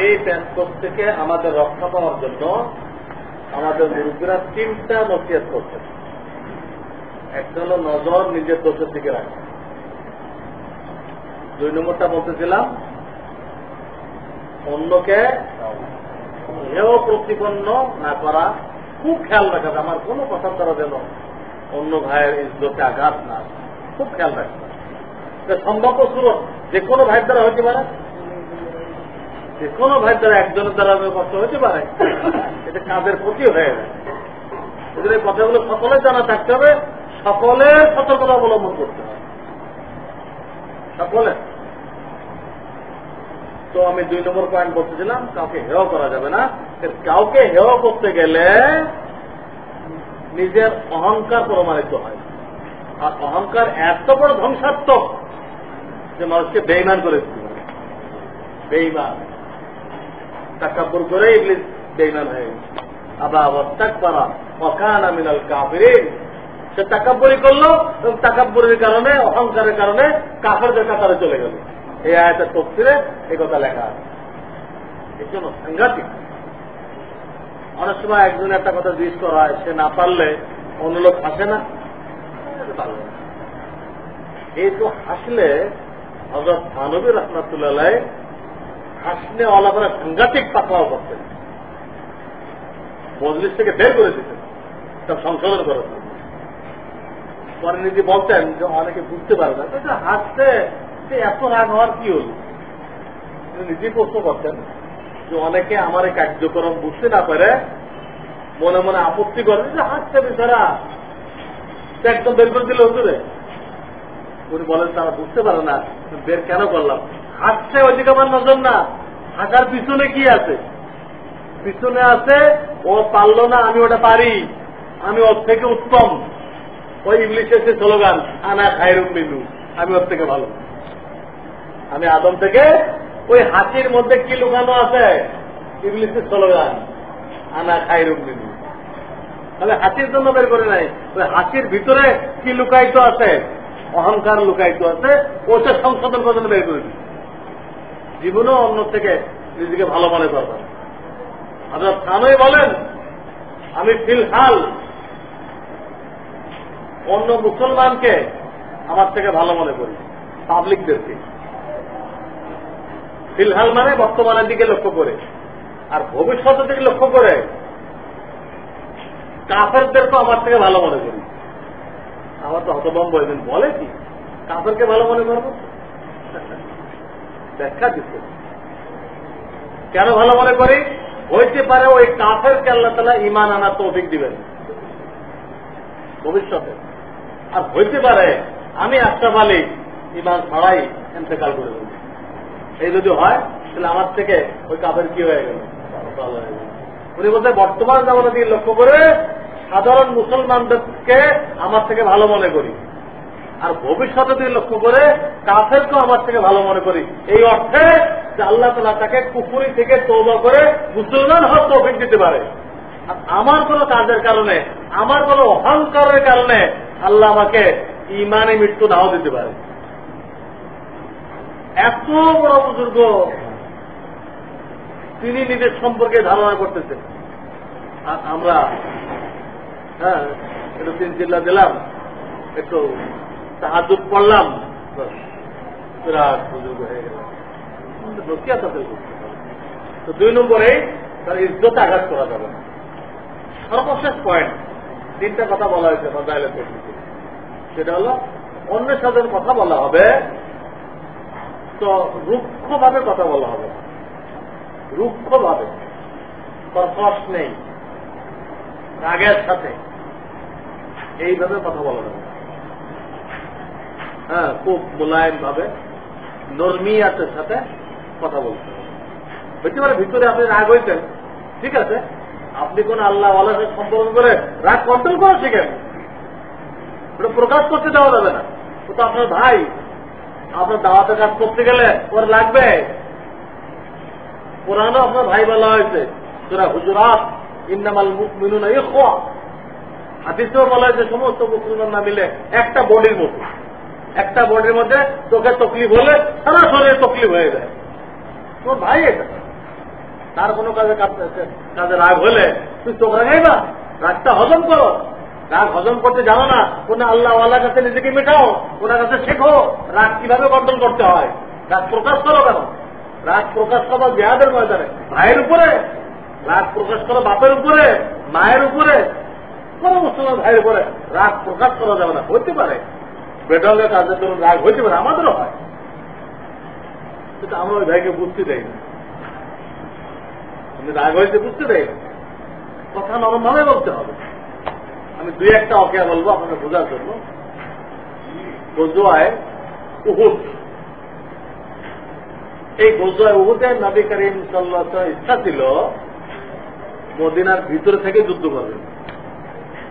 এই প্যাচ কোর্স থেকে আমাদের রক্ষা পাওয়ার জন্য আমাদের মুরব্বীরা 3টা নসিহত করছেন। একটা হল নজর নিজের দোষের দিকে রাখা। 2 নম্বরটা বলতেছিলাম অন্যকে হেয় প্রতিপন্ন না করা, খুব খেয়াল রাখা আমার কোনো কথার দ্বারা যেন অন্য ভাইয়ের ইজ্জতে আঘাত না, খুব খেয়াল রাখবে। সম্ভব সুরত যে কোনো ভাইয়ের দ্বারা হতে পারে, যে কোনো ভাইয়ের দ্বারা একজনের দ্বারা কষ্ট হতে পারে, এটা কাজের ক্ষতি হয়ে যায়। এদের এই কথাগুলো সকলের জানা থাকতে হবে, সকলের সতর্কতা অবলম্বন করতে হবে, সকলে। তো আমি 2 নম্বর পয়েন্ট বলতেছিলাম কাউকে হেয় করা যাবে না। কাউকে হেয় করতে গেলে নিজের অহংকার প্রমাণিত হয়, আর অহংকার এত বড় ধ্বংসাত্মক যে মানুষকে বেঈমান করে দিতে পারে। বেঈমান তাকাব্বুর করে ইবলিস বেঈমান হয়ে গেছে। আবা ওয়াস্তাকবারা ওয়া কানা মিনাল কাফিরিন, সে তাকাব্বুরি করলো এবং তাকাব্বুরের কারণে, অহংকারের কারণে কাফেরদের কাতারে চলে গেল। এই আয়াতের তাফসীরে এই কথা লেখা আছে। এর জন্য সাংঘাতিক। অনেক সময় একজন একটা কথা জিজ্ঞেস করা হয়, সে না পারলে অন্য লোক হাসে না, পারবে না। এই তো হাসলে হযরত থানবী রাহমাতুল্লাহ আলাইহি হাসনে ওয়ালা করে সাংঘাতিক পাকড়াও করতেন, মজলিস থেকে বের করে দিতেন, সব সংশোধন করেছেন। পরে নিজে বলতেন যে অনেকে বুঝতে পারে না হাসতে এত রাগ হওয়ার কি হল। নিজে প্রশ্ন করতেন যে অনেকে আমার এই কার্যক্রম বুঝতে না পারে, মনে মনে আপত্তি করে যে হাসতে বেচারা, একদম বের করে দিল হুজুরে। উনি বলেন তারা বুঝতে পারে না বের কেন করলাম। হাসছে ওইদিকে আমার নজর না, হাসার পিছনে কি আছে? পিছনে আছে ও পারলো না, আমি ওটা পারি, আমি ওর থেকে উত্তম। ওই ইংলিশের সে স্লোগান, আনা খায়রুম মিনহু, আমি ওর থেকে ভালো, আমি আদম থেকে। ওই হাসির মধ্যে কি লুকানো আছে? ইংলিশের স্লোগান, আনা খায়রুম মিনহু। তাহলে হাসির জন্য বের করে নাই, ওই হাসির ভিতরে কি লুকায়িত আছে? অহংকার লুকায়িত আছে, ওটা সংশোধন করার জন্য বের করে দিচ্ছে। জীবনেও অন্য থেকে নিজেকে ভালো মনে করবেন। হযরত থানবী বলেন, আমি ফিলহাল অন্য মুসলমানকে আমার থেকে ভালো মনে করি, পাবলিকদেরকে। ফিলহাল মানে বর্তমানের দিকে লক্ষ্য করে, আর ভবিষ্যতের দিকে লক্ষ্য করে কাফেরদেরকে আমার থেকে ভালো মনে করি। আমার তো হতভম্ব একদিন বলে কি কাফেরকে ভালো মনে করবো? ব্যাখ্যা দিচ্ছে কেন ভালো মনে করি। হইতে পারে ওই কাফেরকে আল্লাহ তাআলা ঈমান আনার তৌফিক দিবেন ভবিষ্যতে, আর হইতে পারে আমি আশরাফ আলী ঈমান ছাড়াই ইন্তেকাল করে দেব। এই যদি হয় তাহলে আমার থেকে ওই কাফের কি হয়ে গেল? উনি বলতে বর্তমান জামানার দিকে লক্ষ্য করে সাধারণ মুসলমানদেরকে আমার থেকে ভালো মনে করি, আর ভবিষ্যতের দিকে লক্ষ্য করে কাফেরকেও আমার থেকে ভালো মনে করি। এই অর্থে যে আল্লাহ তাআলা তাকে কুফরি থেকে তওবা করে মুসলমান হওয়ার তৌফিক দিতে পারে। আর আমার কোন কাজের কারণে, আমার কোন অহংকারের কারণে আল্লাহ আমাকে ঈমানে মৃত্যু নাও দিতে পারে। এত বড় বুজুর্গ, তিনি নিজের সম্পর্কে ধারণা করতেছেন, আর আমরা একটু 3 চিল্লা দিলাম, একটু তাহাজ্জুদ পড়লাম, বিরাট বুজুর্গ হয়ে গেল। নসিহত হাসিল করতে হবে। তো 2 নম্বরে তার ইজ্জতে আঘাত করা যাবে না। সর্বশেষ পয়েন্ট, 3টা কথা বলা হয়েছে ফাজাইলে তৌহিদে। সেটা হলো অন্যের সাথে কথা বলা হবে তো রুক্ষভাবে কথা বলা হবে, রুক্ষভাবে, কর্কশ নেই, রাগের সাথে এইভাবে কথা বলা যাবে। খুব মোলায়েম ভাবে, নরমিয়াতের সাথে কথা বলতে হবে। হইতে পারে ভিতরে আপনি রাগ হইতেন, ঠিক আছে, আপনি কোন আল্লাহ ওয়ালার সাথে সম্পর্ক করে রাগ কন্ট্রোল করা শিখেন, ওটা প্রকাশ করতে দেওয়া যাবে না। ও তো আপনার ভাই, আপনার দাওয়াতের কাজ করতে গেলে ওর লাগবে। কোরআনও আপনার ভাই বলা হয়েছে, সূরা হুজুরাত, ইন্নামাল মুমিনুনা ইখওয়া। হাদিসেও বলা হয়েছে সমস্ত মুসলমান না মিলে একটা বডির মতো। একটা বডির মধ্যে চোখে তকলিফ হলে সারা শরীরে তকলিফ হয়ে যায়। তোমার ভাই এটা, তার কোনো কাজে রাগ হলে তুই চোখ রাগাইবা? রাগটা হজম করো। রাগ হজম করতে জানো না, কোন আল্লাহওয়ালার কাছে নিজেকে মেটাও, ওনার কাছে শেখো রাগ কিভাবে কন্ট্রোল করতে হয়। রাগ প্রকাশ করো কেন? রাগ প্রকাশ করো জিহাদের ময়দানে, ভাইয়ের উপরে। রাগ প্রকাশ করো বাপের উপরে, মায়ের উপরে, কোন মুসলমান ভাইয়ের উপরে রাগ প্রকাশ করা যাবে না। হতে পারে বেটলের কাজের জন্য রাগ হইতে পারে, আমাদেরও হয়, কিন্তু আমরা ওই ভাইকে বুঝতে দেই না। রাগ হয়েছে বুঝতে দেয় না, কথা নরম ভাবে বলতে হবে। আমি দুই একটা অকেয়া বলবো আপনাদের বোঝার জন্য। গজওয়ায়ে উহুদ, এই গজওয়ায়ে উহুদে নবী করিম সাল্লাল্লাহু আলাইহি ওয়াসাল্লামের ইচ্ছা ছিল মদিনার ভিতরে থেকে যুদ্ধ করবেন।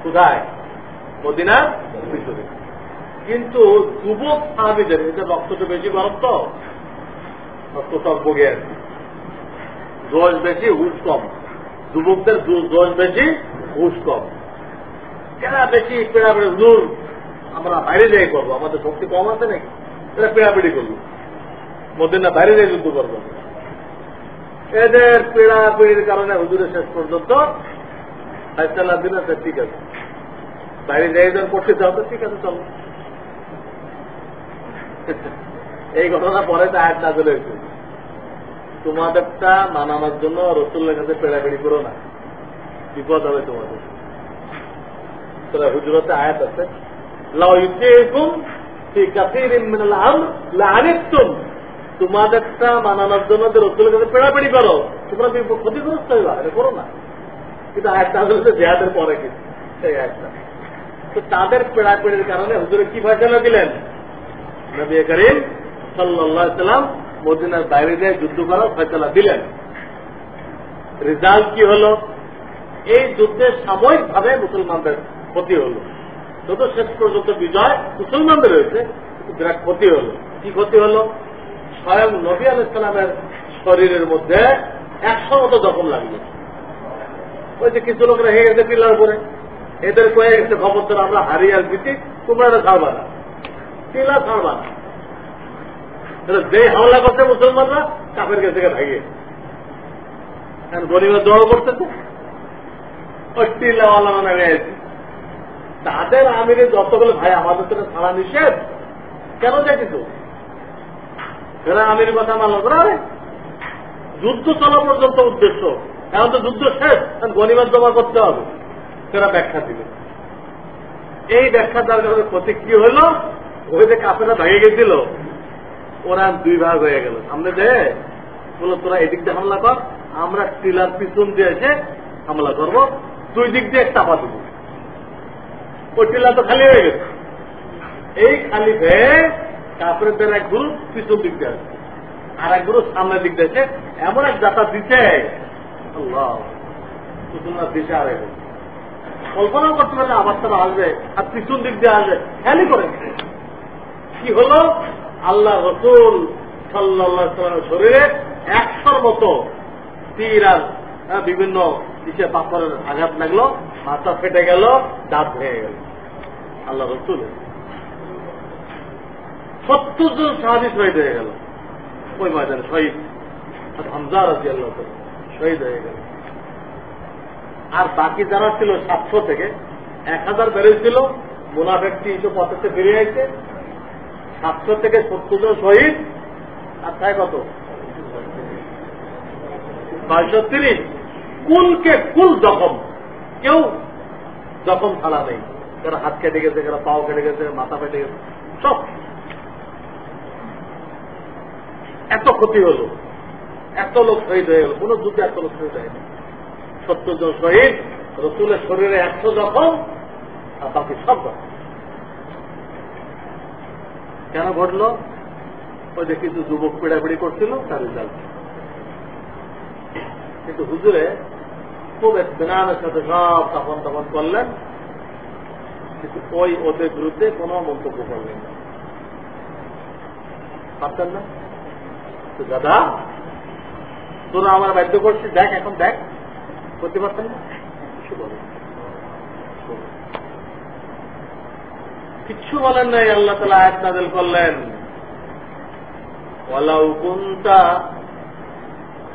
কোথায়? মদিনার ভিতরে। কিন্তু যুবক সাহাবীদের, এটা রক্তটা বেশি গরম, তো রক্ত টকবগে আর কি, জোশ বেশি হুশ কম। যুবকদের জোশ বেশি হুশ কম। এরা বেশি পেড়াপিড়ি, হুজুর আমরা বাইরে যাই করবো, আমাদের শক্তি কম আছে নাকি, এরা পেড়াপিড়ি করবো, মদিনা বাইরে যাই যুদ্ধ করবো। এদের পেড়াপিড়ির কারণে হুজুরের শেষ পর্যন্ত ফায়সালা দিন আছে, ঠিক আছে বাইরে যাই যখন করতে চাও তো ঠিক আছে চলো। এই ঘটনা পরে তো আয়াত নাযিল হয়েছে, তোমাদেরটা মানানোর জন্য রাসূলের কাছে পেড়াপিড়ি করো না, বিপদ হবে তোমাদের। সূরা হুজুরাতে আয়াত আছে, লাউ ইউতিকুম ফি কাসীরিন মিনাল আমর লাআনিতুম, তোমাদেরটা মানানোর জন্য যে রাসূলের কাছে পেড়াপিড়ি করো, তোমরা ক্ষতিগ্রস্ত হইবা, এটা করো না। কিন্তু আয়াতটা আসলে জিহাদের পরে কিন্তু সেই আয়াতটা। তো তাদের পেড়াপিড়ির কারণে হুজুরে কি ফয়সালা দিলেন? নবী করিম সাল্লাল্লাহু আলাইহি ওয়াসাল্লাম মদিনার বাইরে দিয়ে যুদ্ধ করার ফয়সালা দিলেন। রেজাল্ট কি হলো? এই যুদ্ধে সাময়িকভাবে মুসলমানদের ক্ষতি হলো, যত শেষ পর্যন্ত বিজয় মুসলমানদের হয়েছে, বিরাট ক্ষতি হলো। কি ক্ষতি হলো? স্বয়ং নবী আলাইহিস সালামের শরীরের মধ্যে 100 মতো জখম লাগলো। ওই যে কিছু লোকরা হয়ে গেছে টিলার উপরে, এদের কয়ে গেছে খবরদার আমরা হারিয়ে আর জিতি, তোমরা এটা ছাড়বা না, টিলা ছাড়বা না। যে হামলা করছে মুসলমানরা কাফের কাছে ভাগিয়ে, গরিবের দোয়া করতেছে, ওই টিলাওয়ালা মানে রয়েছে। তাদের আমিরে যতগুলো ভাই আমাদের তো ছাড়া নিষেধ, কেন যাইতিস এরা আমির কথা মানল করা? যুদ্ধ চলা পর্যন্ত উদ্দেশ্য, এখন তো যুদ্ধ শেষ, গনিমত জমা করতে হবে, সেটা ব্যাখ্যা দিবে। এই ব্যাখ্যা দেওয়ার কারণে ক্ষতি কি হলো? ওই যে কাফেরা ভেঙে গেছিল, ওরা 2 ভাগ হয়ে গেল। সামনে দেয় বলো তোরা এদিক দিয়ে হামলা কর, আমরা টিলার পিছন দিয়ে এসে হামলা করবো, 2 দিক দিয়ে চাপা দেব। ওই টিলা তো খালি হয়ে গেছে। এই খালি হয়ে কাফেরদের এক গ্রুপ পিছন দিক দিয়ে আসছে, আর এক গ্রুপ সামনের দিক দিয়ে এমন এক যাত্রা দিচ্ছে, আল্লাহ মুসলমান দিশে আর কল্পনা করতে পারলে আবার তারা আসবে আর পিছন দিক দিয়ে আসবে, খেয়ালই করে। কি হলো? আল্লাহ রাসূল সাল্লাল্লাহু আলাইহি ওয়াসাল্লামের শরীরে 100 মতো তীর আর বিভিন্ন দিশে পাথরের আঘাত লাগলো, মাথা ফেটে গেল, দাঁত ভেঙে গেল। আল্লাহ রাসূল 70 জন সাহাবী শহীদ হয়ে গেল ওই ময়দানে, শহীদ। হামজা রাদিয়াল্লাহু তাআলা শহীদ হয়ে গেল। আর বাকি যারা ছিল 700 থেকে 1000 বেরিয়েছিল, মুনাফিক 350 বেরিয়ে আসছে। 700 থেকে 70 জন শহীদ, আর তাই কত 530। কুলকে কুল জখম, কেউ জখম ছাড়া নেই। কারো হাত কেটে গেছে, কারো পাও কেটে গেছে, মাথা ফেটে গেছে, সব। এত ক্ষতি হলো, এত লোক শহীদ হয়ে গেল। কোন যুদ্ধে এত লোক শহীদ হয়নি। 70 জন শহীদ, রাসূলের শরীরে 100 জখম, আর বাকি সব জখম। কেন ঘটলো? ওই যে কিছু যুবক পেড়াপিড়ি করছিল, তার রেজাল্ট। কিন্তু হুজুরে খুব ইতমিনানের সাথে সব তখন তখন করলেন, কিন্তু ওই ওদের বিরুদ্ধে কোন মন্তব্য করলেন না। পারতেন না তো দাদা, তোরা আমার বাধ্য করছিস, দেখ এখন দেখ, করতে পারতেন না? কিচ্ছু বলেন নাই। আল্লাহ তাআলা আয়াত নাযিল করলেন, ওয়ালাউ কুনতা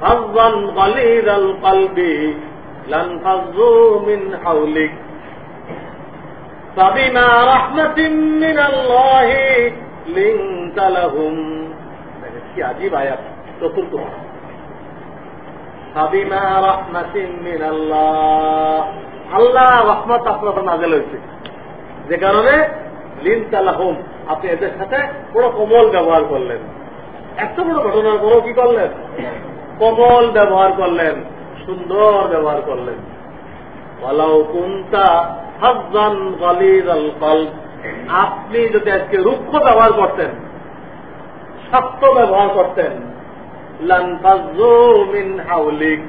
ফাযযান গালিযাল কলবি লানফাযু মিন হাওলিক ফাবিমা রাহমাতিন মিনাল্লাহি লিনতা লাহুম। কি আজীব আয়াত, চতুর্থ। ফাবিমা রাহমাতিন মিনাল্লাহ, আল্লাহ রহমত আপনার উপর নাযিল হয়েছে, যে কারণে লিনতা লাহুম, আপনি এদের সাথে বড় কোমল ব্যবহার করলেন। এত বড় ঘটনার পরও কি করলেন? কোমল ব্যবহার করলেন, সুন্দর ব্যবহার করলেন। ওয়ালাউ কুনতা ফাযযান গালিযাল কলব, আপনি যদি আজকে রুক্ষ ব্যবহার করতেন, শক্ত ব্যবহার করতেন, লানফাযু মিন হাওলিক,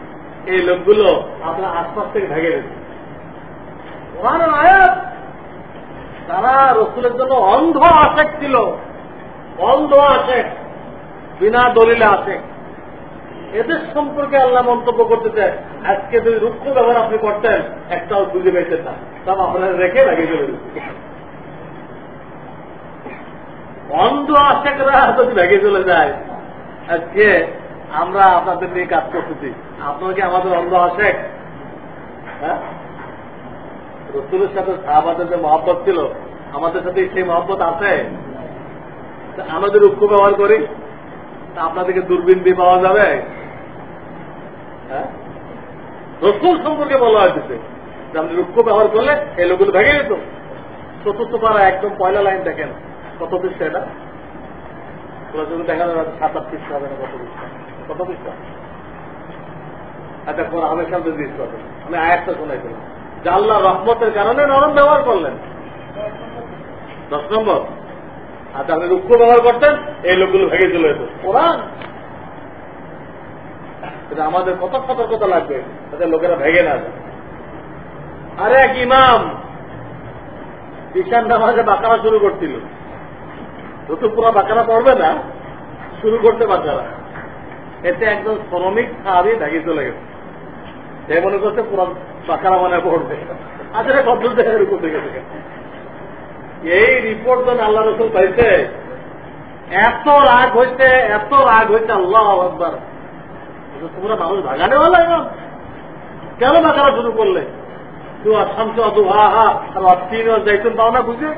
এই লোকগুলো আপনার আশপাশ থেকে ভেঙে যেত। কোরআনের আয়াত। তারা রাসূলের জন্য অন্ধ আশেক ছিল, অন্ধ আশেক, বিনা দলিলে আশেক। এদের সম্পর্কে আল্লাহ মন্তব্য করতে চায়, আজকে যদি রুক্ষ ব্যবহার আপনি করতেন, একটাও খুঁজে পেতেন না, সব আপনারা রেখে লাগিয়ে চলে যেত। অন্ধ আশেকরা যদি ভেঙে চলে যায়, আজকে আমরা আপনাদের নিয়ে কাজ করতেছি, আপনারা কি আমাদের অন্ধ আশেক? হ্যাঁ, রাসূলের সাথে সাহাবাদের যে মহব্বত ছিল, আমাদের সাথে সেই মহব্বত আছে? আমাদের রুক্ষ ব্যবহার করি, আপনাদেরকে দূরবীন দিয়ে পাওয়া যাবে? হ্যাঁ, রাসূল সম্পর্কে বলা হয়েছে যে আপনি রুক্ষ ব্যবহার করলে এই লোকগুলো ভেঙে যেত। চতুর্থ পারা একদম পয়লা লাইন দেখেন, কত পৃষ্ঠা এটা? ওরা যদি দেখা যাবে 7-8 পৃষ্ঠা হবে না, কত পৃষ্ঠা? আচ্ছা, কোন হামেশা দিস করবেন, আমি আয়াতটা শোনাইছিলাম যে আল্লাহ রহমতের কারণে নরম ব্যবহার করলেন। 10 নম্বর। আচ্ছা, আপনি রুক্ষ ব্যবহার করতেন, এই লোকগুলো ভেঙে চলে যেত। কোরআন এটা আমাদের কত সতর্কতা লাগবে যাতে লোকেরা ভেঙে না যায়। আরে এক ইমাম ঈশান নামাজে বাকারা শুরু করছিল, যত পুরো বাকারা পড়বে না, শুরু করতে বাকারা, এতে একজন শ্রমিক সাহাবী ভেঙে চলে গেছে। সে মনে করছে পুরো বাকারা মানে পড়বে। আসলে কত জায়গায় রুকু থেকে গেছে। এই রিপোর্ট যখন আল্লাহ রাসূল পাইছে, এত রাগ হয়েছে, এত রাগ হয়েছে, আল্লাহু আকবার। তোমরা মানুষ ভাগানে হলো, কেন বাকারা শুরু করলে? যাইতুন পাও না বুঝে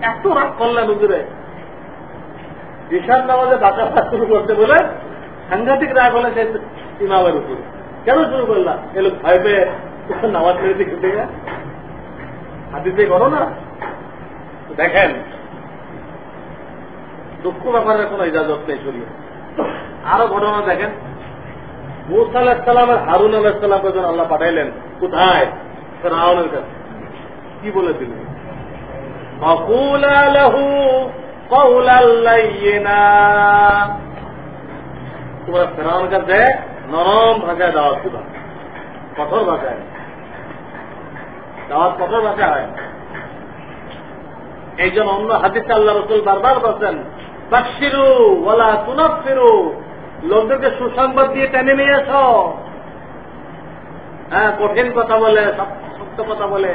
এত রাগ করলেন হুজুরে। ঈশান নামাজে বাকারা শুরু করতে বলে সাংঘাতিক রাগ হলে সেই ইমামের উপরে। কেন শুরু করলাম? এ লোক ভয় পেয়ে নামাজ ছেড়ে দিয়ে খেতে গেছে। হাদিসে করো না, দেখেন দুঃখ ব্যাপারের কোন ইজাজত নেই শরীয়তে। আরো ঘটনা দেখেন, মূসা আলাইহিস সালাম আর হারুন আলাইহিস সালামকে যখন আল্লাহ পাঠাইলেন, কোথায়? ফিরআউনের কাছে। কি বলেছিলেন? ফাকুলা লাহু কাওলাল লাইয়িনা, তোমরা ফিরআউনের কাছে নরম ভাষায় দাওয়াত দিবা, কঠোর ভাষায় দাওয়াত, কঠোর ভাষায় হয়। এই জন্য অন্য হাদিসে আল্লাহ রাসূল বারবার বলছেন, বাশশিরু ওয়ালা তুনাফিরু, লোকদেরকে সুসংবাদ দিয়ে টেনে নিয়ে এসো। হ্যাঁ, কঠিন কথা বলে, সত্য কথা বলে,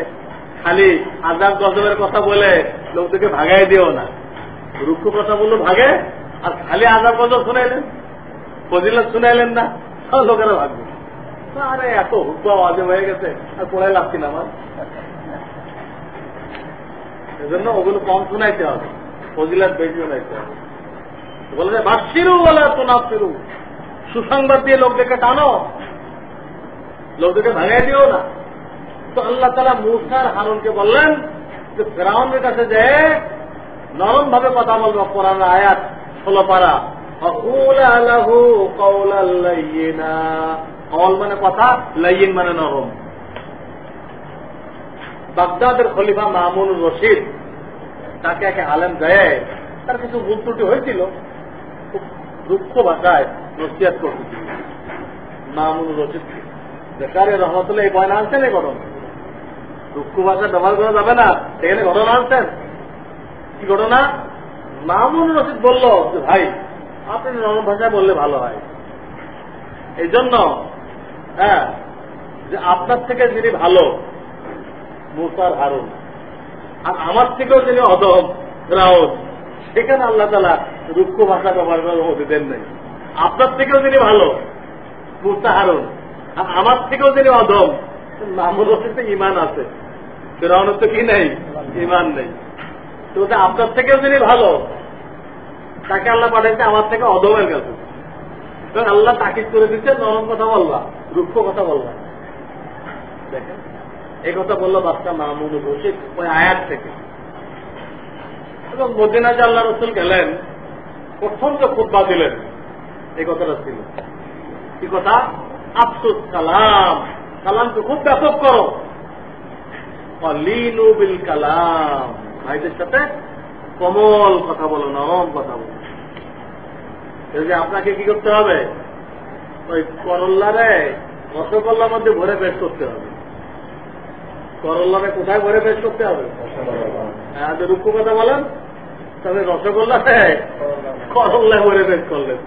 খালি আযাব গজবের কথা বলে লোকদেরকে ভাগাই দিও না। রুক্ষ কথা বললো ভাগে, আর খালি আযাব গজব শুনাইলেন, ফজিলত শুনাইলেন না, সব লোকেরা ভাগবে। আরে এত হুক্কা আজব হয়ে গেছে, আর পড়াই লাগছি না আমার। এজন্য ওগুলো কম শোনাইতে হবে, ফজিলত বেশি শোনাইতে হবে। বলে যে বাশশিরু ওয়ালা তুনাফিরু, সুসংবাদ দিয়ে লোকদেরকে টানো, লোকদেরকে ভাগাই দিও না। তো আল্লাহ তাআলা মূসা আর হারুনকে বললেন যে ফিরআউনের কাছে যে নরম ভাবে কথা বলবো। কোরআনের আয়াত 16 পারা, ফাকুলা লাহু কাওলাল লাইয়িনা, কাওল মানে কথা, লাইয়িন মানে নরম। বাগদাদের খলিফা মামুনুর রশিদ, তাকে এক আলেম দেয়, তার কিছু ভুল ত্রুটি হয়েছিল, খুব দুঃখ ভাষায় নসিহত করতেছিল মামুনুর রশিদ। বেকারে রহমতুল্লাহ এই বয়ান আনছেন, এই ঘটনা দুঃখ ভাষা ব্যবহার করা যাবে না, সেখানে ঘটনা আনছেন। কি ঘটনা? মামুনুর রশিদ বলল যে ভাই, আপনি নরম ভাষায় বললে ভালো হয়। এই জন্য হ্যাঁ, যে আপনার থেকে যিনি ভালো মূসা আর হারুন, আর আমার থেকেও যিনি অধম ফিরআউন, সেখানে আল্লাহ তাআলা রুক্ষ ভাষা ব্যবহার করার অনুমতি দেন নাই। আপনার থেকেও যিনি ভালো মুসা হারুন, আর আমার থেকেও যিনি অধম নামুল হোসেন ইমান আছে, ফিরআউনের তো কি নেই, ইমান নেই। তো আপনার থেকেও যিনি ভালো তাকে আল্লাহ পাঠাইছে আমার থেকে অধমের কাছে। আল্লাহ তাকিদ করে দিচ্ছে নরম কথা বলবা, রুক্ষ কথা বলবা। দেখেন এই কথা বললো বাদশাহ মামুন রশিদ ওই আয়াত থেকে। এবং মদিনায় যে আল্লাহ রসুল গেলেন, প্রথম যে খুতবা দিলেন এই কথাটা ছিল কি কথা? আফসুস কালাম, কালামকে খুব ব্যাপক করো, লিনু বিল কালাম, ভাইদের সাথে কোমল কথা বলো, নরম কথা বলো। যে আপনাকে কি করতে হবে? ওই করল্লারে রসগোল্লার মধ্যে ভরে পেশ করতে হবে। করল্লারে কোথায় ভরে পেশ করতে হবে? যদি রুক্ষ কথা বলেন তবে রসগোল্লারে করল্লায় ভরে পেশ করলেন,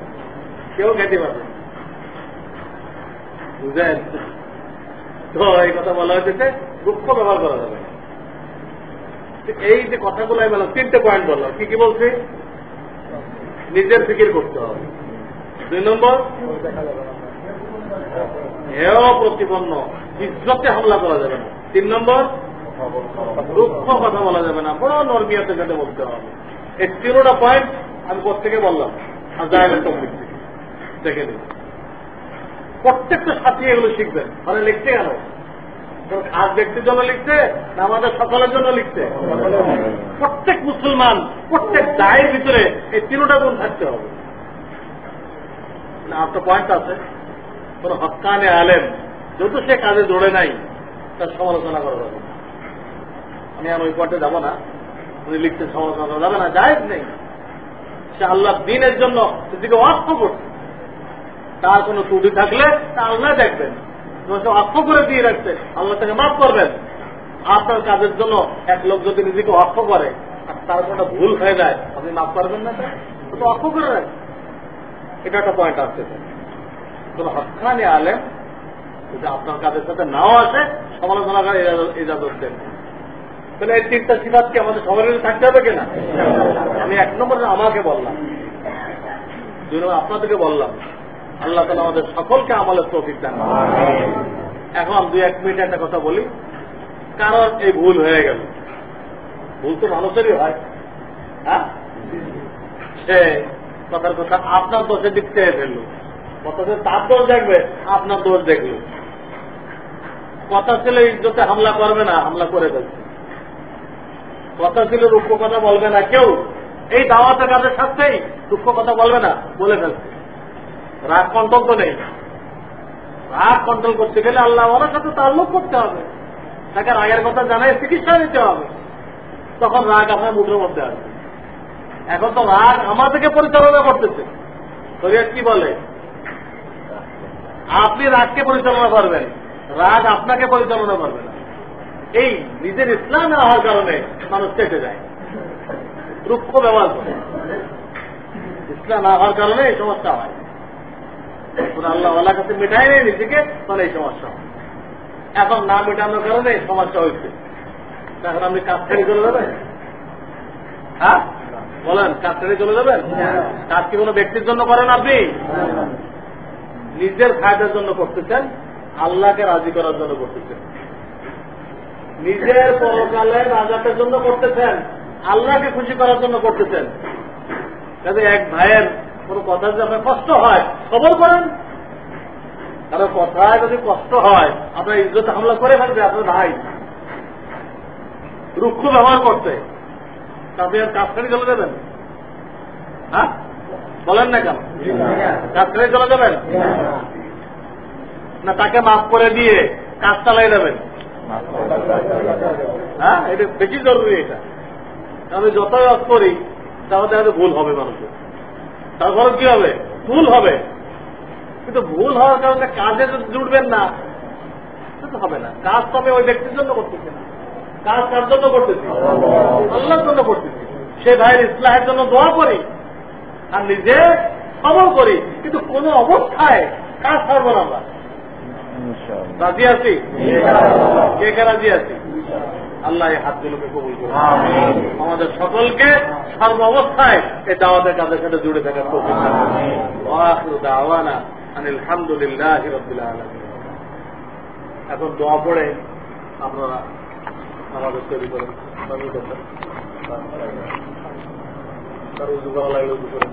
কেউ খেতে পারবে। বুঝলেন তো? এই কথা বলা হয়েছে রুক্ষ ব্যবহার করা যাবে। এই যে কথাগুলো আমি বললাম, 3টে পয়েন্ট বললাম। কি কি বলছি? নিজের ফিকির করতে হবে। 2 নম্বর, হেয় প্রতিপন্ন ইজ্জতে হামলা করা যাবে না। 3 নম্বর, রুক্ষ কথা বলা যাবে না, বড় নরমিয়াতের সাথে বলতে হবে। এই 3টা পয়েন্ট আমি প্রত্যেকে বললাম, আর জায়গা টপিক থেকে দেখে নিন। প্রত্যেকটা সাথী এগুলো শিখবেন। মানে লিখতে গেল খাস ব্যক্তির জন্য লিখছে না আমাদের সকলের জন্য লিখছে? প্রত্যেক মুসলমান, প্রত্যেক দায়ের ভিতরে এই 3টা গুণ থাকতে হবে। না আপনার পয়েন্ট আছে, কোন হক্কানে আলেম যেহেতু সে কাজে জোড়ে নাই তার সমালোচনা করা যাবে না। আমি আর ওই পয়েন্টে যাবো না। উনি লিখতে সমালোচনা করা যাবে না, জায়েজ নেই। সে আল্লাহ দ্বীনের জন্য সেদিকে অর্থ করছে, তার কোন ত্রুটি থাকলে তা আল্লাহ দেখবেন। অর্থ করে দিয়ে রাখছে, আল্লাহ তাকে মাফ করবেন। আপনার কাজের জন্য এক লোক যদি নিজেকে অর্থ করে আর তার কোনো ভুল হয়ে যায়, আপনি মাফ করবেন না? তো অর্থ করে রাখছে। এটা একটা পয়েন্ট আসছে। কোন হক্কানি আলেম যদি আপনার কাজের সাথে নাও আসে, সমালোচনা করে ইজাজত দেন। তাহলে এই 3টা সিফাত কি আমাদের সবারই থাকতে হবে কিনা? আমি 1 নম্বরে আমাকে বললাম, 2 নম্বর আপনাদেরকে বললাম। আল্লাহ তাআলা আমাদের সকলকে আমলের তৌফিক দান করুন। এখন 2-1 মিনিট একটা কথা বলি, কারণ এই ভুল হয়ে গেল। ভুল তো মানুষেরই হয়। হ্যাঁ, সে কথার কথা আপনার দোষের দিক থেকে ফেললো, কথা তার দোষ দেখবে, আপনার দোষ দেখলো। কথা ছিল ইজ্জতে হামলা করবে না, হামলা করে ফেলছে। কথা ছিল রুক্ষ কথা বলবে না কেউ, এই দাওয়াতের কাজের সাথেই রুক্ষ কথা বলবে না, বলে ফেলছে। রাগ কন্ট্রোল তো নেই। রাগ কন্ট্রোল করতে গেলে আল্লাহ ওনার সাথে তাল্লুক করতে হবে, তাকে রাগের কথা জানাই চিকিৎসা নিতে হবে, তখন রাগ আপনার মুঠের মধ্যে আসবে। এখন তো রাগ আমাদেরকে পরিচালনা করতেছে। শরীয়ত কি বলে? আপনি রাগকে পরিচালনা করবেন, রাগ আপনাকে পরিচালনা করবে না। এই নিজের ইসলাম না হওয়ার কারণে মানুষ চেপে যায়, রুক্ষ ব্যবহার করে। ইসলাম না হওয়ার কারণে এই সমস্যা হয়। আল্লাহ আল্লাহর কাছে মেটাই নেই নিজেকে, তাহলে এই সমস্যা হয়। এখন না মেটানোর কারণে সমস্যা হয়েছে। এখন আপনি কাজ ছেড়ে চলে যাবেন? হ্যাঁ বলেন, কাজ ছেড়ে চলে যাবেন? কাজ কি কোনো ব্যক্তির জন্য করেন? আপনি নিজের ফায়দার জন্য করতেছেন, আল্লাহকে রাজি করার জন্য করতেছেন। নিজের পরকালের রাজাতের জন্য করতেছেন, আল্লাহকে খুশি করার জন্য করতেছেন। যাতে এক ভাইয়ের কোন কথা যদি আপনার কষ্ট হয়, খবর করেন। কারণ কথায় যদি কষ্ট হয়, আপনার ইজ্জত হামলা করে ফেলবে আপনার ভাই। রুক্ষ ব্যবহার করতে আপনি আর কাজ ছেড়ে চলে যাবেন? হ্যাঁ বলেন না কেন? কাজ ছেড়ে চলে যাবেন না তাকে মাফ করে দিয়ে কাজ চালাই যাবেন? হ্যাঁ, এটা বেশি জরুরি। এটা আমি যতই অফ করি তাহলে দেখা ভুল হবে মানুষের। তারপরে কি হবে? ভুল হবে। কিন্তু ভুল হওয়ার কারণে কাজে যদি জুড়বেন না, সেটা হবে না। কাজ তবে ওই ব্যক্তির জন্য করতেছে না, কাজ কার জন্য করতেছি? আল্লাহর জন্য করতেছি। সে ভাইয়ের ইসলাহের জন্য দোয়া করি আর নিজে সবল করি, কিন্তু কোন অবস্থায় কাজ ছাড়বো না। আমরা রাজি আছি? কে কে রাজি আছি? আল্লাহ এই হাতগুলোকে কবুল করুন। আমাদের সকলকে সর্ব অবস্থায় এই দাওয়াতের কাজের সাথে জুড়ে থাকার তৌফিক দান করুন। ওয়া আখিরু দাওয়ানা আনিল হামদুলিল্লাহি রাব্বিল আলামিন। এখন দোয়া পড়ে আপনারা আমাদের তৈরি করেন। তার উজু করা লাগলে উজু করে